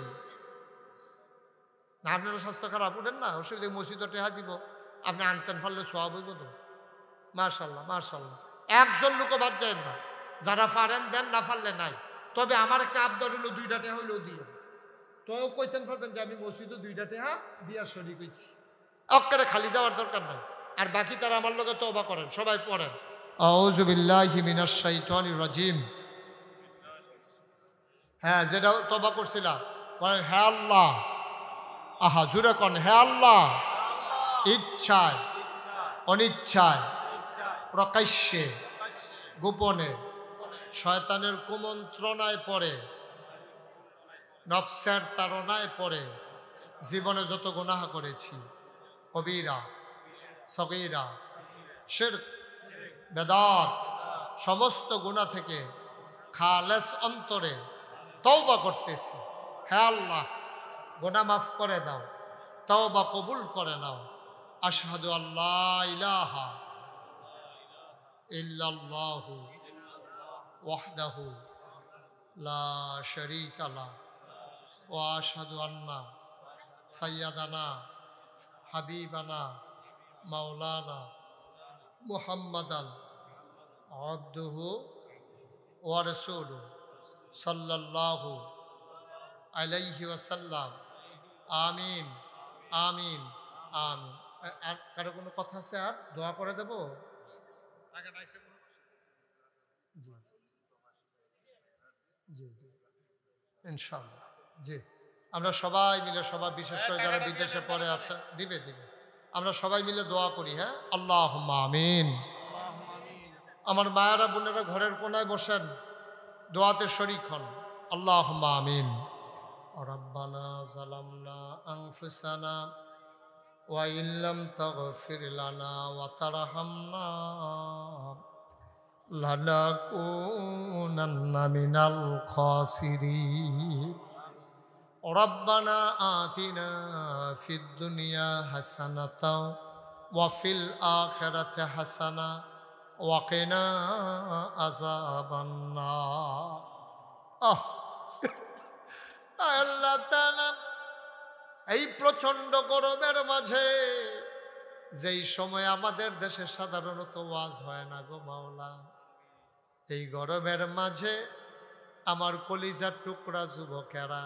না, আপনারও স্বাস্থ্য খারাপ, উঠেন না, অসুবিধা। মসজিদে টেহা দিব, আপনি আনতেন পারলে সওয়াব হইব তো। মাশাআল্লাহ মাশাআল্লাহ। একজন লোকও বাদ যায় না, যারা পারেন দেন, না পারলে নাই। তবে আমার একটা আবদার হলো 2টা টেহা হইলেও দিও। তো কইতেন পারবেন যে আমি মসজিদে 2টা টেহা দিয়া শরীক হইছি। অক্কারে খালি যাওয়ার দরকার নাই। আর বাকি তারা আমার লগে তওবা করেন, সবাই পড়েন আউযু বিল্লাহি মিনাশ শাইতানির রাজিম। হ্যাঁ, যেটা তওবা করছিলাম বলেন, হে আল্লাহ। আহা জুরে কোন, হে আল্লাহ, ইচ্ছায় অনিচ্ছায় প্রকাশ্যে গোপনে শয়তানের কুমন্ত্রণায় পড়ে, নফসের তাড়নায় পড়ে জীবনে যত গুনাহ করেছি, কবিরা সগীরা শিরক বেদাত, সমস্ত গুনাহ থেকে খালেস অন্তরে তওবা করতেছি। হে আল্লাহ, গুনাহ মাফ করে দাও, তওবা কবুল করে নাও। আশহাদু আল্লা ইলাহা ইল্লাল্লাহু ওয়াহদাহু লা শারীকা লাহু ওয়া আশহাদু আন্না সাইয়্যিদানা হাবিবানা মাওলানা মুহাম্মাদান আবদুহু ওয়া রাসূলুহু সাল্লাল্লাহু আলাইহি ওয়াসাল্লাম। আমিন আমিন আমিন। আর কারো কোনো কথা আছে? আর দোয়া করে দেব? জি জি ইনশাআল্লাহ। জি, আমরা সবাই মিলে, সবাই বিশেষ করে যারা বিদেশে পড়ে আছে, দিবে দিবে, আমরা সবাই মিলে দোয়া করি। হ্যাঁ, আল্লাহুম্মা আমিন। আমার মায়েরা বোনেরা ঘরের কোনায় বসেন, দোয়াতে শরীক হন। আল্লাহুম্মা আমিন। রব্বানা যালামনা আনফুসানা ওয়া ইল্লাম তাগফির লানা ওয়া তারহামনা লানাকুনান্না মিনাল খাসিরিন। রব্বানা আতিনা ফিদ দুনিয়া হাসানাতাও ওয়া ফিল আখিরাতি হাসানা ওয়া কিনা আযাবান নার। আল্লাহ তাআলা, এই প্রচন্ড গরমের মাঝে, যেই সময় আমাদের দেশে সাধারণত ওয়াজ হয় না গো মাওলা, এই গরমের মাঝে আমার কলিজার টুকরা যুবকেরা,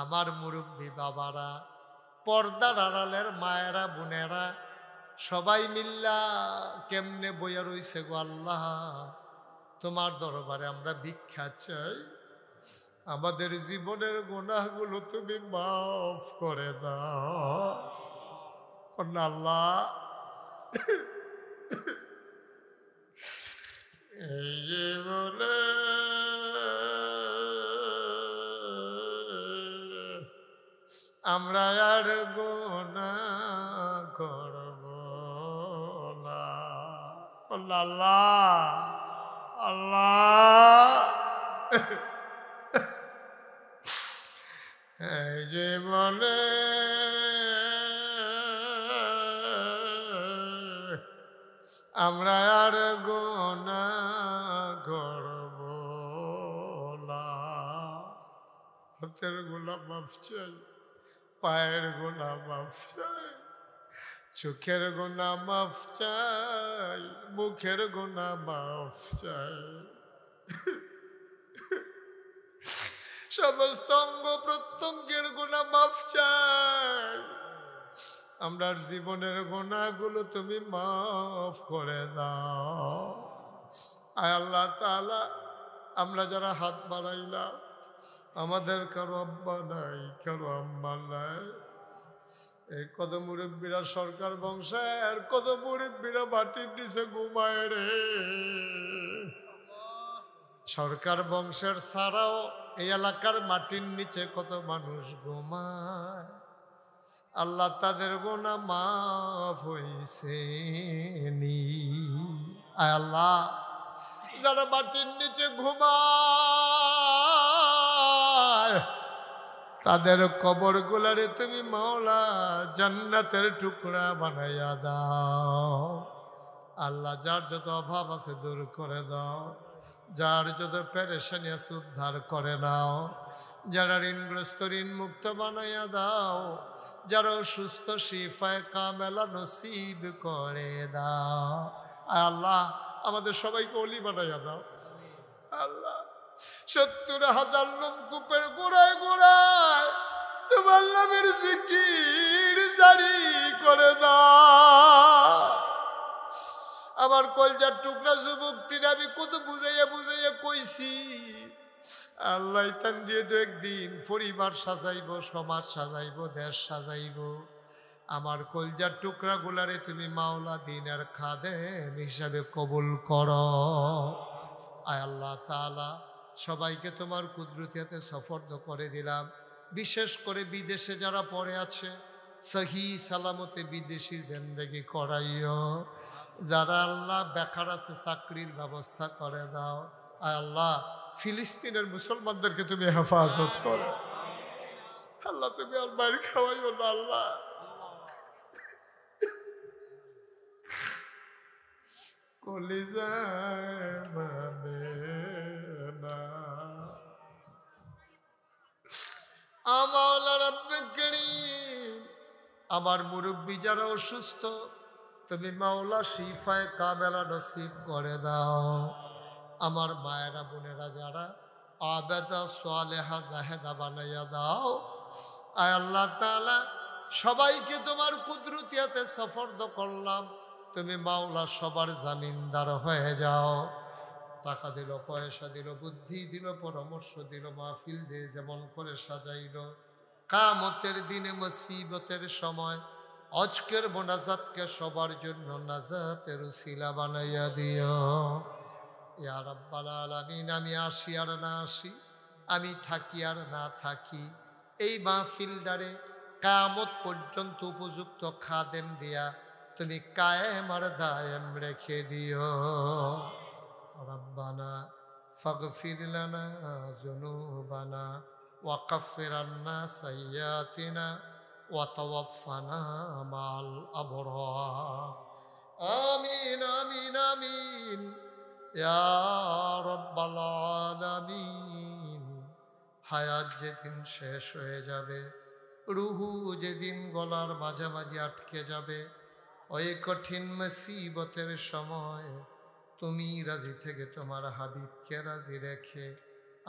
আমার মুরব্বী বাবারা, পর্দার আড়ালের মায়েরা বোনেরা, সবাই মিল্লা কেমনে বইয়া রইছে গো আল্লাহ, তোমার দরবারে আমরা ভিক্ষা চাই, আমাদের জীবনের গুনাহগুলো তুমি মাফ করে দাও আল্লাহ। এই জীবনে আমরা আর গুনাহ করব না আল্লাহ আল্লাহ। এই জীবনে আমরা আর গুনাহ করব না। হাতের গুনাহ মাফ চাই, পায়ের গুনাহ মাফ চাই, চোখের গুনাহ মাফ চাই, মুখের গুনাহ মাফ চাই, সমস্ত অঙ্গ প্রত্যঙ্গের গুনাহ মাফ চাই। আমরা জীবনের গুনাহগুলো তুমি মাফ করে দাও। আয় আল্লাহ তাআলা, আমরা যারা হাত বাড়াইলাম, আমাদের কারো আব্বা নাই, কারো আম্মা নাই। এই কত মুরব্বীরা সরকার বংশের, কত মুরব্বীরা মাটির নিচে ঘুমায় রে। সরকার বংশের ছাড়াও এই এলাকার মাটির নিচে কত মানুষ ঘুমায়। আল্লাহ তাদের গুনাহ মাফ হইছে নি? আয় আল্লাহ, যারা মাটির নিচে ঘুমায় তাদের কবর গুলারে তুমি মাওলা জান্নাতের টুকরা বানাইয়া দাও। আল্লাহ, যার যত অভাব আছে দূর করে দাও, যার যত পেরেশানি আছে উদ্ধার করে নাও, যারা ঋণগ্রস্ত ঋণ মুক্ত বানাইয়া দাও, যারা সুস্থ শিফায়ে কামেলা নসিব করে দাও। আল্লাহ, আমাদের সবাইকে ওলি বানাইয়া দাও। আল্লাহ, ৭০,০০০ লোমকূপের গোড়ায় গোড়ায় তোমার নামের জিকির জারি করে দাও। আমার কলজার টুকরা যুবকটির আমি কত বুঝাইয়া বুঝাইয়া কইছি, আল্লাহ তান দিয়ে তো একদিন পরিবার সাজাইব, সমাজ সাজাইব, দেশ সাজাইব। আমার কলজার টুকরা গুলারে তুমি মাওলা দিনের খাদেম হিসাবে কবুল করো। আয় আল্লাহ তাআলা, সবাইকে তোমার কুদরতিতে সফর্দ করে দিলাম। বিশেষ করে বিদেশে যারা পড়ে আছে, সহি সালামতে বিদেশি জিন্দেগি করাইও। যারা আল্লাহ বেকার আছে, চাকরির ব্যবস্থা করে দাও। আয় আল্লাহ, ফিলিস্তিনের মুসলমানদেরকে তুমি হেফাজত করো। আল্লাহ, তুমি আর মায়ের খাওয়াইও না। আল্লাহ, কলিজায় মানে না। আমাওলা রব্বে করিম, আমার মুরব্বী যারা অসুস্থ তুমি মাওলা শিফায়ে কামেলা নসিব করে দাও। আমার মায়েরা বোনেরা যারা আবেদা সালেহা জাহেদা বানাইয়া দাও। আয় আল্লাহ তাআলা, সবাইকে তোমার কুদরতিয়াতে সফর্দ করলাম। তুমি মাওলা সবার জামিনদার হয়ে যাও। টাকা দিল, পয়সা দিল, বুদ্ধি দিল, পরামর্শ দিল, মাহফিল যে যেমন করে সাজাইল, কিয়ামতের দিনে মুসিবতের সময় আজকের মোনাজাতকে সবার জন্য নাজাতের উসিলা বানাইয়া দিও। ইয়া রাব্বাল আলামিন, আমি আসি আর না আসি, আমি থাকি আর না থাকি, এই মাহফিলটারে কিয়ামত পর্যন্ত উপযুক্ত খাদেম দিয়া তুমি কায়েম আর দায়েম রেখে দিও। রব্বানা ফাগফির লানা যুনুবানা ওয়া কাফির আন্না সাইয়্যাতিনা ওয়া তাওয়াফানা মাল আবরার। আমিন আমিন আমিন ইয়া রাব্বাল আলামিন। হায়াত যেদিন শেষ হয়ে যাবে, রুহু যেদিন গলার মাঝামাঝি আটকে যাবে, ওই কঠিন মুসিবতের সময় তুমি রাজি থেকে তোমার হাবিবকে রাজি রেখে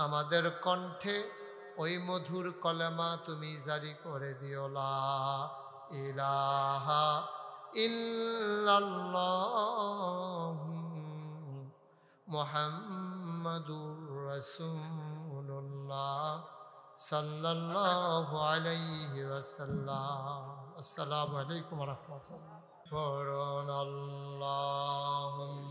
আমাদের কণ্ঠে ওই মধুর কলেমা তুমি জারি করে দিও লা ইলাহা ইল্লাল্লাহ মুহাম্মাদুর রাসূলুল্লাহ সাল্লাল্লাহু আলাইহি ওয়াসাল্লাম। আসসালামু আলাইকুম ওয়া রাহমাতুল্লাহ। পড়ুন আল্লাহুম্মা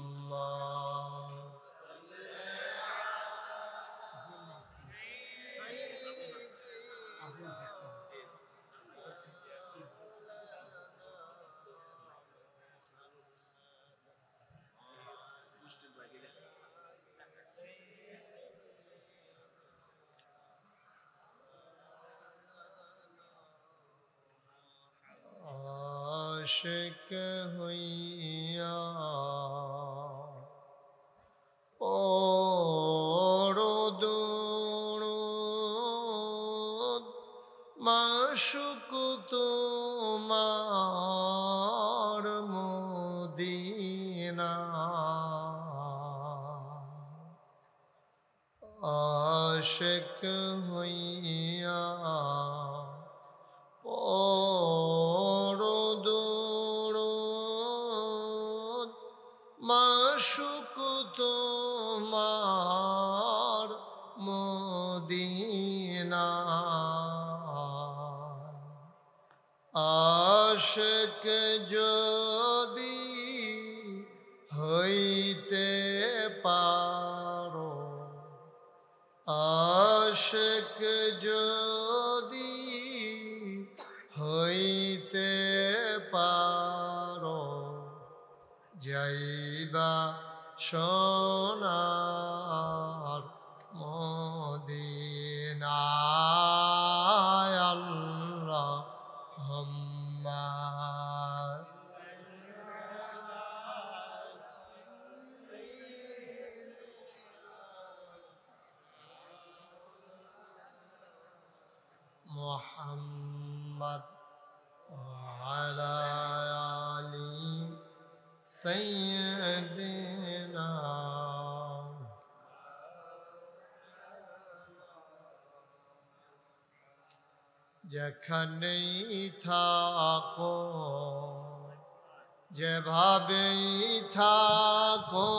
আশিক হইয়া পরদুরুদ মাশুক তোমার মদিনা আশিক হইয়া পরদুরুদ মাশুক তোমার মদিনা আশিক যদি হইতে পারো আশিক যদি হইতে পারো যাইবা সোনার মদিনায় আল্লাহুম্মা মুহাম্মদ ওয়ালা আলি সাইয়্যিদিনা যেখানেই থাকো যেভাবেই থাকো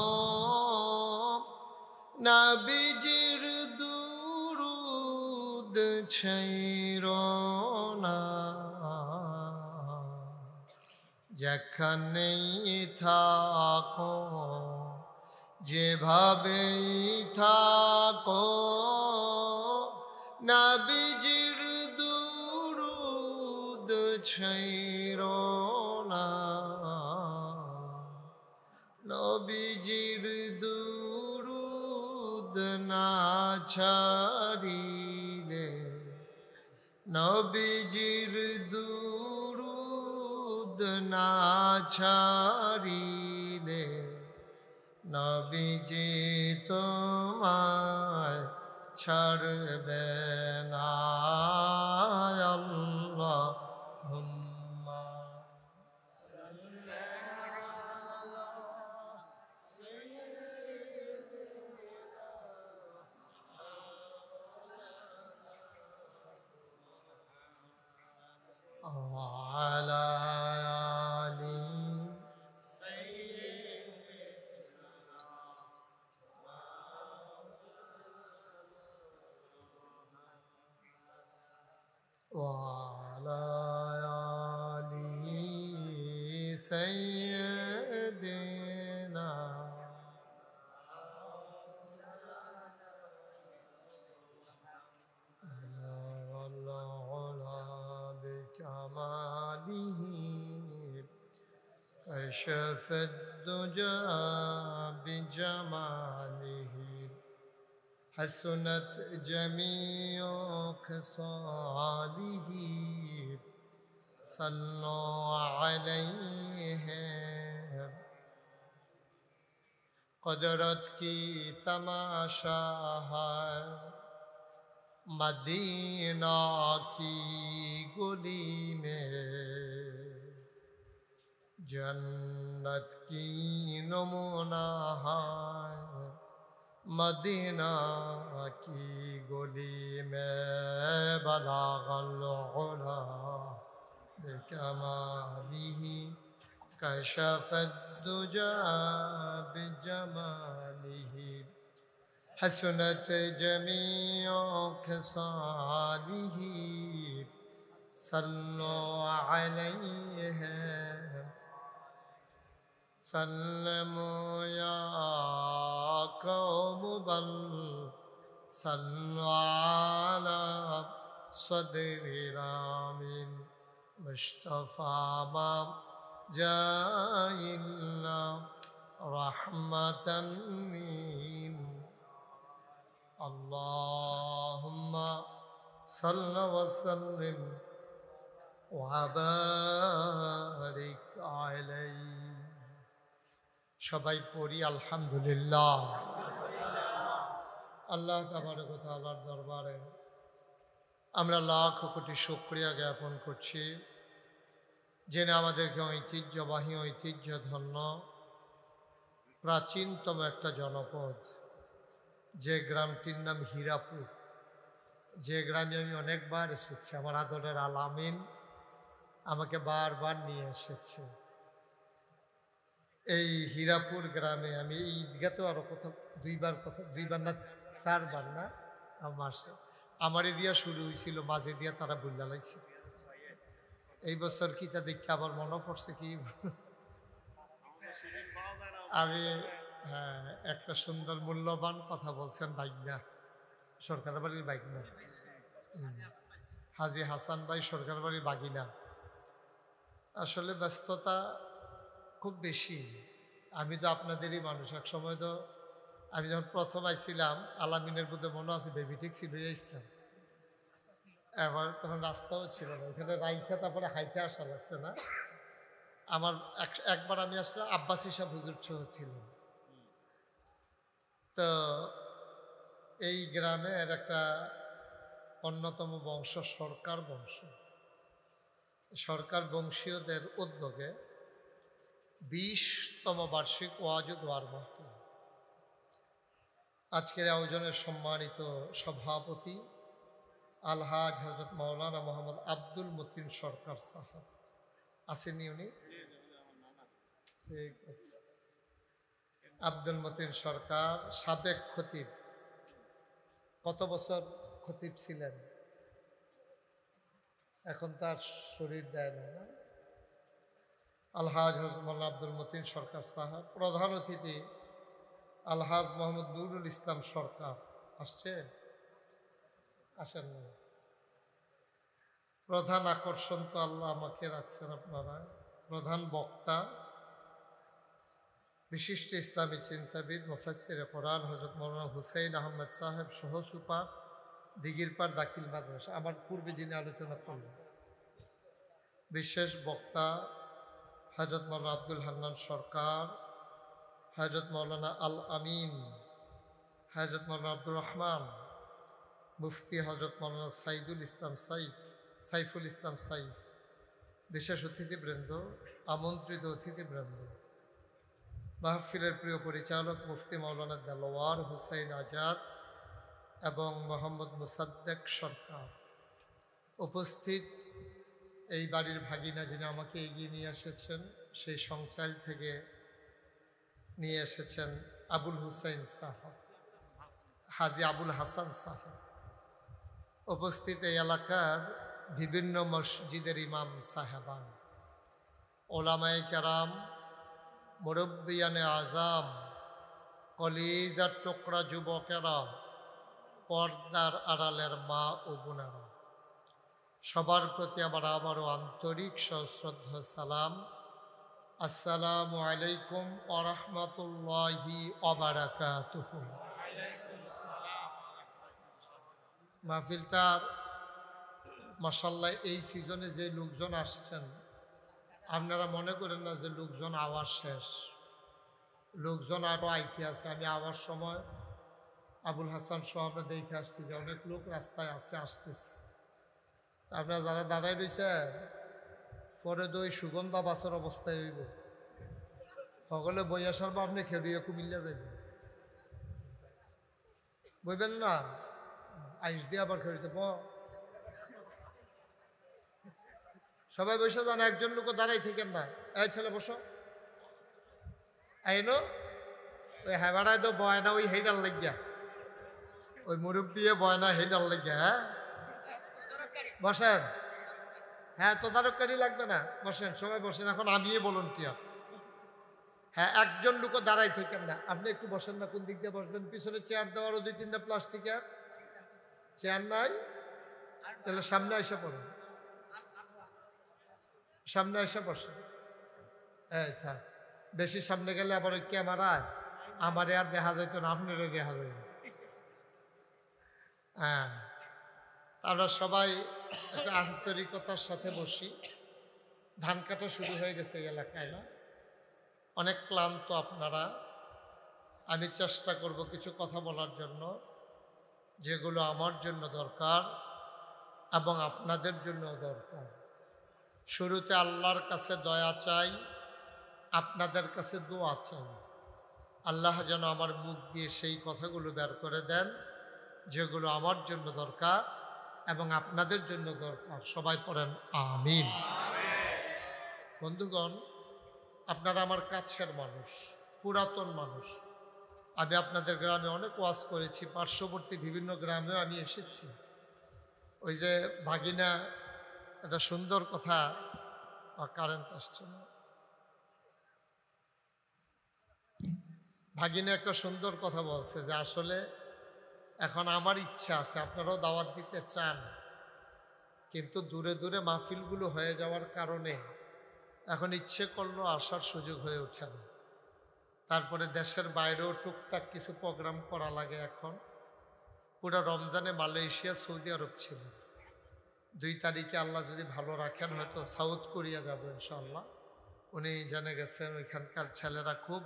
নবীজির দুরুদ ছাইরো না যেখানেই থাকো যেভাবেই থাকো নবীজির দুরুদ ছাইরো না নবীজির দুরুদ না ছাড়িলে নবীজির দুরুদ না ছাড়িলে নবীজি তোমায় ছাড়বে না আল্লাহুম্মা وعلى آل وعلى آل سيدنا بكماله كشف الدجى بجماله حسنت جميع خصاله صلوا عليه قدرت کی تماشا ہے مدینہ کی گلی میں جنت کی نمونہ ہے मदीना की गली में बलाग अल-उला बिकमालिही कशफ अद-दुजा बिजमालिही हसनत जमीउ खसालिही सल्लु अलैहि सल्लमु या कौम बल सल्लु अला सदरी रामिन मुस्तफा मा जाइल्ला रहमतन मीन अल्लाहुम्मा सल्लि व सल्लिम व बारिक अलैहि সবাই পড়ি আলহামদুলিল্লাহ। আল্লাহ তাবারক ওয়া তাআলার দরবারে আমরা লাখ কোটি শুকরিয়া জ্ঞাপন করছি, যিনি আমাদেরকে ঐতিহ্যবাহী ঐতিহ্যধন্য প্রাচীনতম একটা জনপদ, যে গ্রামটির নাম হীরাপুর, যে গ্রামে আমি অনেকবার এসেছি। আমার আদরের আলামিন আমাকে বারবার নিয়ে এসেছে। এই হীরাপুর গ্রামে আমি এই ঈদগাতেও আরো কোথাও দুইবার না 4 বার না মাসে আমারই দিয়া শুরু হয়েছিল, মাঝে দিয়া তারা বললা লাইছে। এই বছর কি তা দেখে আবার মনে পড়ছে কি আমি একটা সুন্দর মূল্যবান কথা বলছেন বাইকনা, সরকার বাড়ির বাইকনা, হাজী হাসান ভাই সরকার বাড়ির বাগিনা। আসলে ব্যস্ততা খুব বেশি। আমি তো আপনাদেরই মানুষ। এক সময় তো আমি যখন প্রথম আইছিলাম আলামিনের বুধে মনে আছে বেবি ট্যাক্সি লইয়া আসতাম, এবার তখন রাস্তাও ছিল না, এখানে রাইখা তারপরে হাইটে আসা লাগছে না। আমার একবার আমি আসলে আব্বাস হিসাব হুজুর ছিল। তো এই গ্রামের একটা অন্যতম বংশ সরকার বংশ, সরকার বংশীয়দের উদ্যোগে 20তম বার্ষিক ওয়াজ ও দোয়ার মাহফিল। আজকের আয়োজনের সম্মানিত সভাপতি আলহাজ হযরত মাওলানা মোহাম্মদ আব্দুল মতিন সরকার সাহেব আসেননি উনি? ঠিক আছে। আব্দুল মতিন সরকার সাবেক খতিব, কত বছর খতিব ছিলেন, এখন তার শরীর দেয় না। আলহাজ হযরত মাওলানা আব্দুল মতিন সরকার সাহেব। প্রধান অতিথি আলহাজ মোহাম্মদ নুরুল ইসলাম সরকার আসছে, আসেন না। প্রধান আকর্ষণ তো আল্লাহ আমাকে রাখছেন আপনারা। প্রধান বক্তা বিশিষ্ট ইসলামী চিন্তাবিদ মুফাসসিরে কোরআন হযরত মাওলানা হুসাইন আহমদ সাহেব সহ সুপার দিঘিরপাড় দাখিল মাদ্রাসা, আমার পূর্বে যিনি আলোচনা করলেন। বিশেষ বক্তা হযরত মাওলানা আব্দুল হান্নান সরকার, হযরত মাওলানা আল আমিন, হযরত মাওলানা আব্দুর রহমান, মুফতি হযরত মাওলানা সাইফুল ইসলাম সাইফ, বিশেষ অতিথিবৃন্দ, আমন্ত্রিত অতিথিবৃন্দ, মাহফিলের প্রিয় পরিচালক মুফতি মাওলানা দেলোয়ার হুসাইন আজাদ এবং মোহাম্মদ মুসাদ্দেক সরকার, উপস্থিত এই বাড়ির ভাগিনা যিনি আমাকে এগিয়ে নিয়ে এসেছেন, সেই সংচাল থেকে নিয়ে এসেছেন আবুল হুসাইন সাহেব, হাজী আবুল হাসান সাহেব, উপস্থিত এই এলাকার বিভিন্ন মসজিদের ইমাম সাহেবান, ওলামায়ে কেরাম, মুরব্বিয়ানে আজাম, কলিজার টুকরা যুবকেরা, পর্দার আড়ালের মা ও বোনেরা, সবার প্রতি আমার আবারও আন্তরিক সশ্রদ্ধা সালাম। আসসালামু আলাইকুম ওয়া রাহমাতুল্লাহি ওয়া বারাকাতুহু। মাহফিলটার মাশাআল্লাহ এই সিজনে যে লোকজন আসছেন, আপনারা মনে করেন না যে লোকজন আওয়াজ শেষ, লোকজন আরও আইতে আছে। আমি আওয়ার সময় আবুল হাসান সহ আমরা দেখে আসছি যে অনেক লোক রাস্তায় আসতেছে। আপনারা যারা দাঁড়ায় রয়েছেন, পরে তো ওই সুগন্ধা বাসের অবস্থায় হইব, সকলে বই আসার পর আপনি খেলিয়ে কুমিল্লা যাবেন। বইবেন না, আইস দিয়ে আবার খেয়েছে সবাই বসে যান, একজন লোক দাঁড়াই থাকেন না। এই ছেলে বসো, আইনো ওই হেবাড়ায় তো বয় না, ওই হেডার লেগিয়া, ওই মুরব্বী বয় না, হেডার লেগিয়া। হ্যাঁ বসেন, হ্যাঁ তদারককারী লাগবে না, বসেন সবাই বসেন। এখন আমি বলুন টিয়া, হ্যাঁ একজন লোক দাঁড়াই থাকেন না, আপনি একটু বসেন না, কোন দিক দিয়ে বসবেন? পিছনে চেয়ার দেওয়ারও 2-3টা প্লাস্টিকের চেয়ার নাই, তাহলে সামনে এসে পড়ুন, সামনে এসে বসে। এই থাক, বেশি সামনে গেলে আবার ওই ক্যামেরায় আমারে আর দেখা যাইতো না, আপনারও দেখা যাইত। হ্যাঁ, আমরা সবাই একটা আন্তরিকতার সাথে বসি। ধান কাটা শুরু হয়ে গেছে এই এলাকায়, না? অনেক ক্লান্ত আপনারা। আমি চেষ্টা করব কিছু কথা বলার জন্য, যেগুলো আমার জন্য দরকার এবং আপনাদের জন্য দরকার। শুরুতে আল্লাহর কাছে দয়া চাই, আপনাদের কাছে দোয়া চাই। আল্লাহ যেন আমার মুখ দিয়ে সেই কথাগুলো বের করে দেন যেগুলো আমার জন্য দরকার এবং আপনাদের জন্য দরকার। সবাই পড়েন আমিন। বন্ধুগণ, আপনারা আমার কাছের মানুষ, পুরাতন মানুষ। আমি আপনাদের গ্রামে অনেক ওয়াজ করেছি, পার্শ্ববর্তী বিভিন্ন গ্রামেও আমি এসেছি। ওই যে ভাগিনা একটা সুন্দর কথা, কারেন্ট আসছে না, ভাগিনা একটা সুন্দর কথা বলছে যে আসলে এখন আমার ইচ্ছা আছে, আপনারাও দাওয়াত দিতে চান, কিন্তু দূরে দূরে মাহফিলগুলো হয়ে যাওয়ার কারণে এখন ইচ্ছে করলেও আসার সুযোগ হয়ে ওঠে না। তারপরে দেশের বাইরেও টুকটাক কিছু প্রোগ্রাম করা লাগে। এখন পুরো রমজানে মালয়েশিয়া, সৌদি আরব ছিল। 2 তারিখে আল্লাহ যদি ভালো রাখেন হয়তো সাউথ কোরিয়া যাব ইনশাআল্লাহ। উনি জেনে গেছেন, ওইখানকার ছেলেরা খুব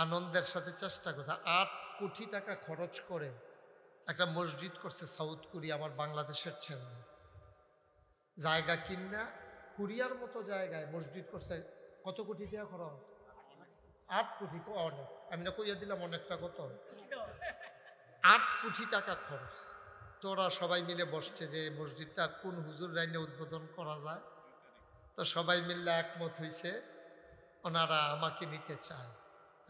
আনন্দের সাথে চেষ্টা করছে। 8 কোটি টাকা খরচ করে একটা মসজিদ করছে সাউথ কোরিয়া, আমার বাংলাদেশের ছেলে। জায়গা কিনা কোরিয়ার মতো জায়গায় মসজিদ করছে। কত কোটি টাকা খরচ? 8 কোটি। অনেক, আমি না কইয়া দিলাম অনেকটা। কত? 8 কোটি টাকা খরচ। তোরা সবাই মিলে বসছে যে মসজিদটা কোন হুজুর রাইনে উদ্বোধন করা যায়। তো সবাই মিলে একমত হয়েছে ওনারা আমাকে নিতে চায়।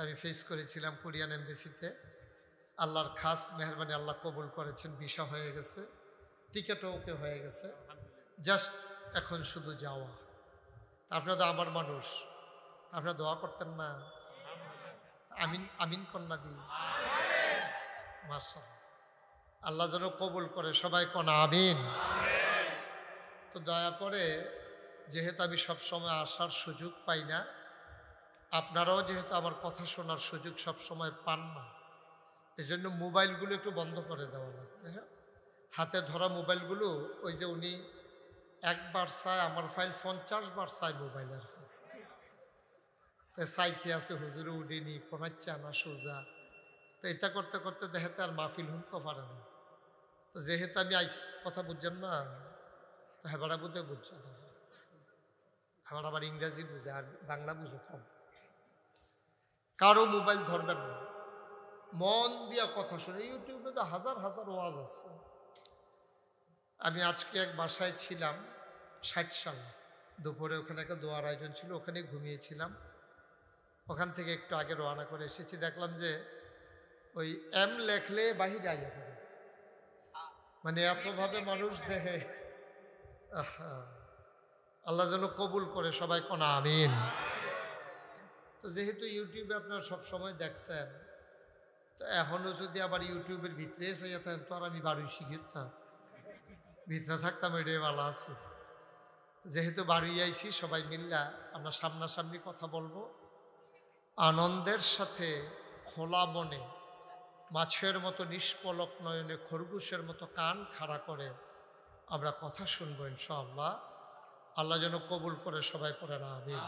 আমি ফেস করেছিলাম কোরিয়ান এমবেসিতে। আল্লাহর খাস মেহরবানি, আল্লাহ কবুল করেছেন, ভিসা হয়ে গেছে, টিকিটও ওকে হয়ে গেছে, জাস্ট এখন শুধু যাওয়া। আপনারা তো আমার মানুষ, আপনারা দোয়া করতেন না? আমিন আমিন কন্যা দিই মাশাআল্লাহ, আল্লাহ যেন কবুল করে। সবাই কোন আমিন। তো দয়া করে, যেহেতু আমি সবসময় আসার সুযোগ পাই না, আপনারাও যেহেতু আমার কথা শোনার সুযোগ সবসময় পান না, এই জন্য মোবাইলগুলো একটু বন্ধ করে দেওয়া লাগবে। হ্যাঁ, হাতে ধরা মোবাইলগুলো, ওই যে উনি একবার চায় আমার ফাইল, 50 বার চায় মোবাইলের ফাইল। চাইতে আছে হুজুরে উঠিনি, কমাচ্ছে আনা সোজা। তো এটা করতে করতে দেখাতে আর মাহফিল শুনতে পারে না। তো যেহেতু আমি কথা বুঝছেন না, হেবাড়া বুঝে বুঝছে না, হেবাড়া আবার ইংরেজি বুঝে আর বাংলা বুঝে কম। কারো মোবাইল ধরবেন না, মন দিয়া কথা শুনে। ইউটিউবে তো হাজার হাজার ওয়াজ আছে। আমি আজকে এক বাসায় ছিলাম 60 সালে, দুপুরে ওখানে একটা দোয়ার আয়োজন ছিল, ওখানে ঘুমিয়েছিলাম। ওখান থেকে একটু আগে রওনা করে এসেছি, দেখলাম যে ওই এম লেখলে বাহিরে আইয়া পড়ে, মানে এতভাবে মানুষ দেখে। আল্লাহ যেন কবুল করে। সবাই কোন আমিন। তো যেহেতু ইউটিউবে আপনারা সবসময় দেখছেন, তো এখনও যদি আবার ইউটিউবের ভিতরে চাইয়া থাকেন, তো আর আমি বাড়ি শিখিতাম, ভিতরে থাকতাম, এটাই ভালো আছে। যেহেতু বাড়ি আইছি, সবাই মিল্লা আমরা সামনাসামনি কথা বলবো, আনন্দের সাথে, খোলা মনে, মাছের মতো নিষ্পলক নয়নে, খরগোশের মতো কান খাড়া করে আমরা কথা শুনবো ইনশাআল্লাহ। আল্লাহ যেন কবুল করে। সবাই পড়ে না আমিন।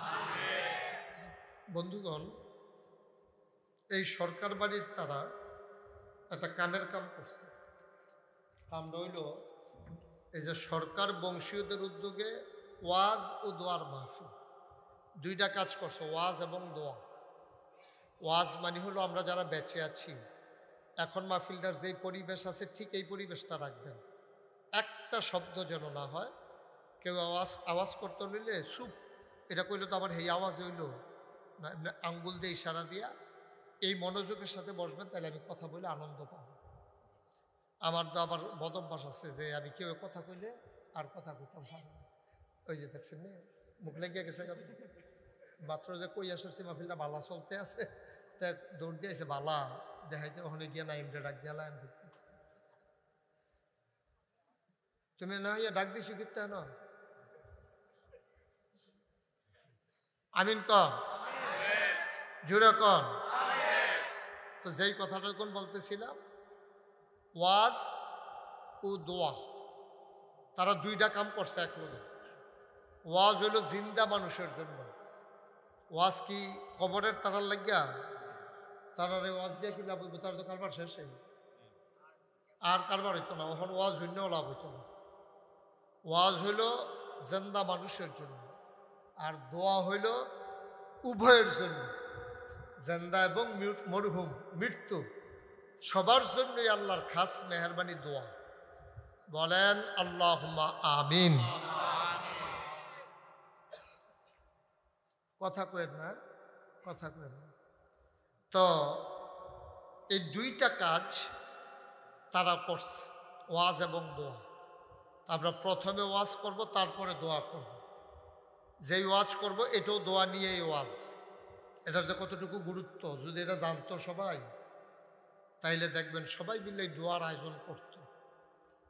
বন্ধুগণ, এই সরকার বাড়ির তারা একটা কামের কাম করছে। কামটা হইল এই যে সরকার বংশীয়দের উদ্যোগে ওয়াজ ও দোয়ার মাহফিল, 2টা কাজ করছে, ওয়াজ এবং দোয়া। ওয়াজ মানে হলো আমরা যারা বেঁচে আছি এখন মাহফিলটার যেই পরিবেশ আছে ঠিক এই পরিবেশটা রাখবেন, একটা শব্দ যেন না হয়। কেউ আওয়াজ করতে নিলে চুপ, এটা কইলে তো আবার এই আওয়াজ হইল না, এমনি আঙ্গুল দিয়ে ইশারা দিয়া এই মনোযোগের সাথে বসবেন, তাহলে আমি কথা বলে আনন্দ পাবো। আমার তো আবার বদভ্যাস আছে যে আমি কেউ কথা কইলে আর কথা কইতাম পারি না। ওই যে দেখছেন মুখ লেগে গেছে, মাত্র যে কই আসছি মাহফিলটা বালা চলতে আছে, তা দৌড় দিয়েছে বালা দেখাইতে, ওখানে গিয়ে না ইমটা ডাক দিলাম, তুমি না ইয়ে ডাক দিছি কিনতে না আমিন কর, জুড়ে কর। তো যেই কথাটা কোন বলতেছিলাম, ওয়াজ ও দোয়া তারা দুইটা কাম করছে একলগে। ওয়াজ হইল জিন্দা মানুষের জন্য। ওয়াজ কি কবরের তারার লাগিয়া? তারারে ওয়াজ দিয়ে কি লাভ হইব? তার তো কারবার শেষ, আর কারবার হইতো না। ওখানে ওয়াজ হইলেও লাভ হইতো না। ওয়াজ হইল জিন্দা মানুষের জন্য, আর দোয়া হইল উভয়ের জন্য, জিন্দা এবং মরহুম মৃত্যু সবার জন্যই আল্লাহর খাস মেহরবানি দোয়া। বলেন আল্লাহুম্মা আমিন। কথা কয়েন না, কথা কয়েন না। তো এই দুইটা কাজ তারা করছে, ওয়াজ এবং দোয়া। আমরা প্রথমে ওয়াজ করব, তারপরে দোয়া করব। যেই ওয়াজ করব এটাও দোয়া নিয়েই ওয়াজ। এটার যে কতটুকু গুরুত্ব যদি এটা জানতো সবাই, তাইলে দেখবেন সবাই মিলে দোয়ার আয়োজন করত।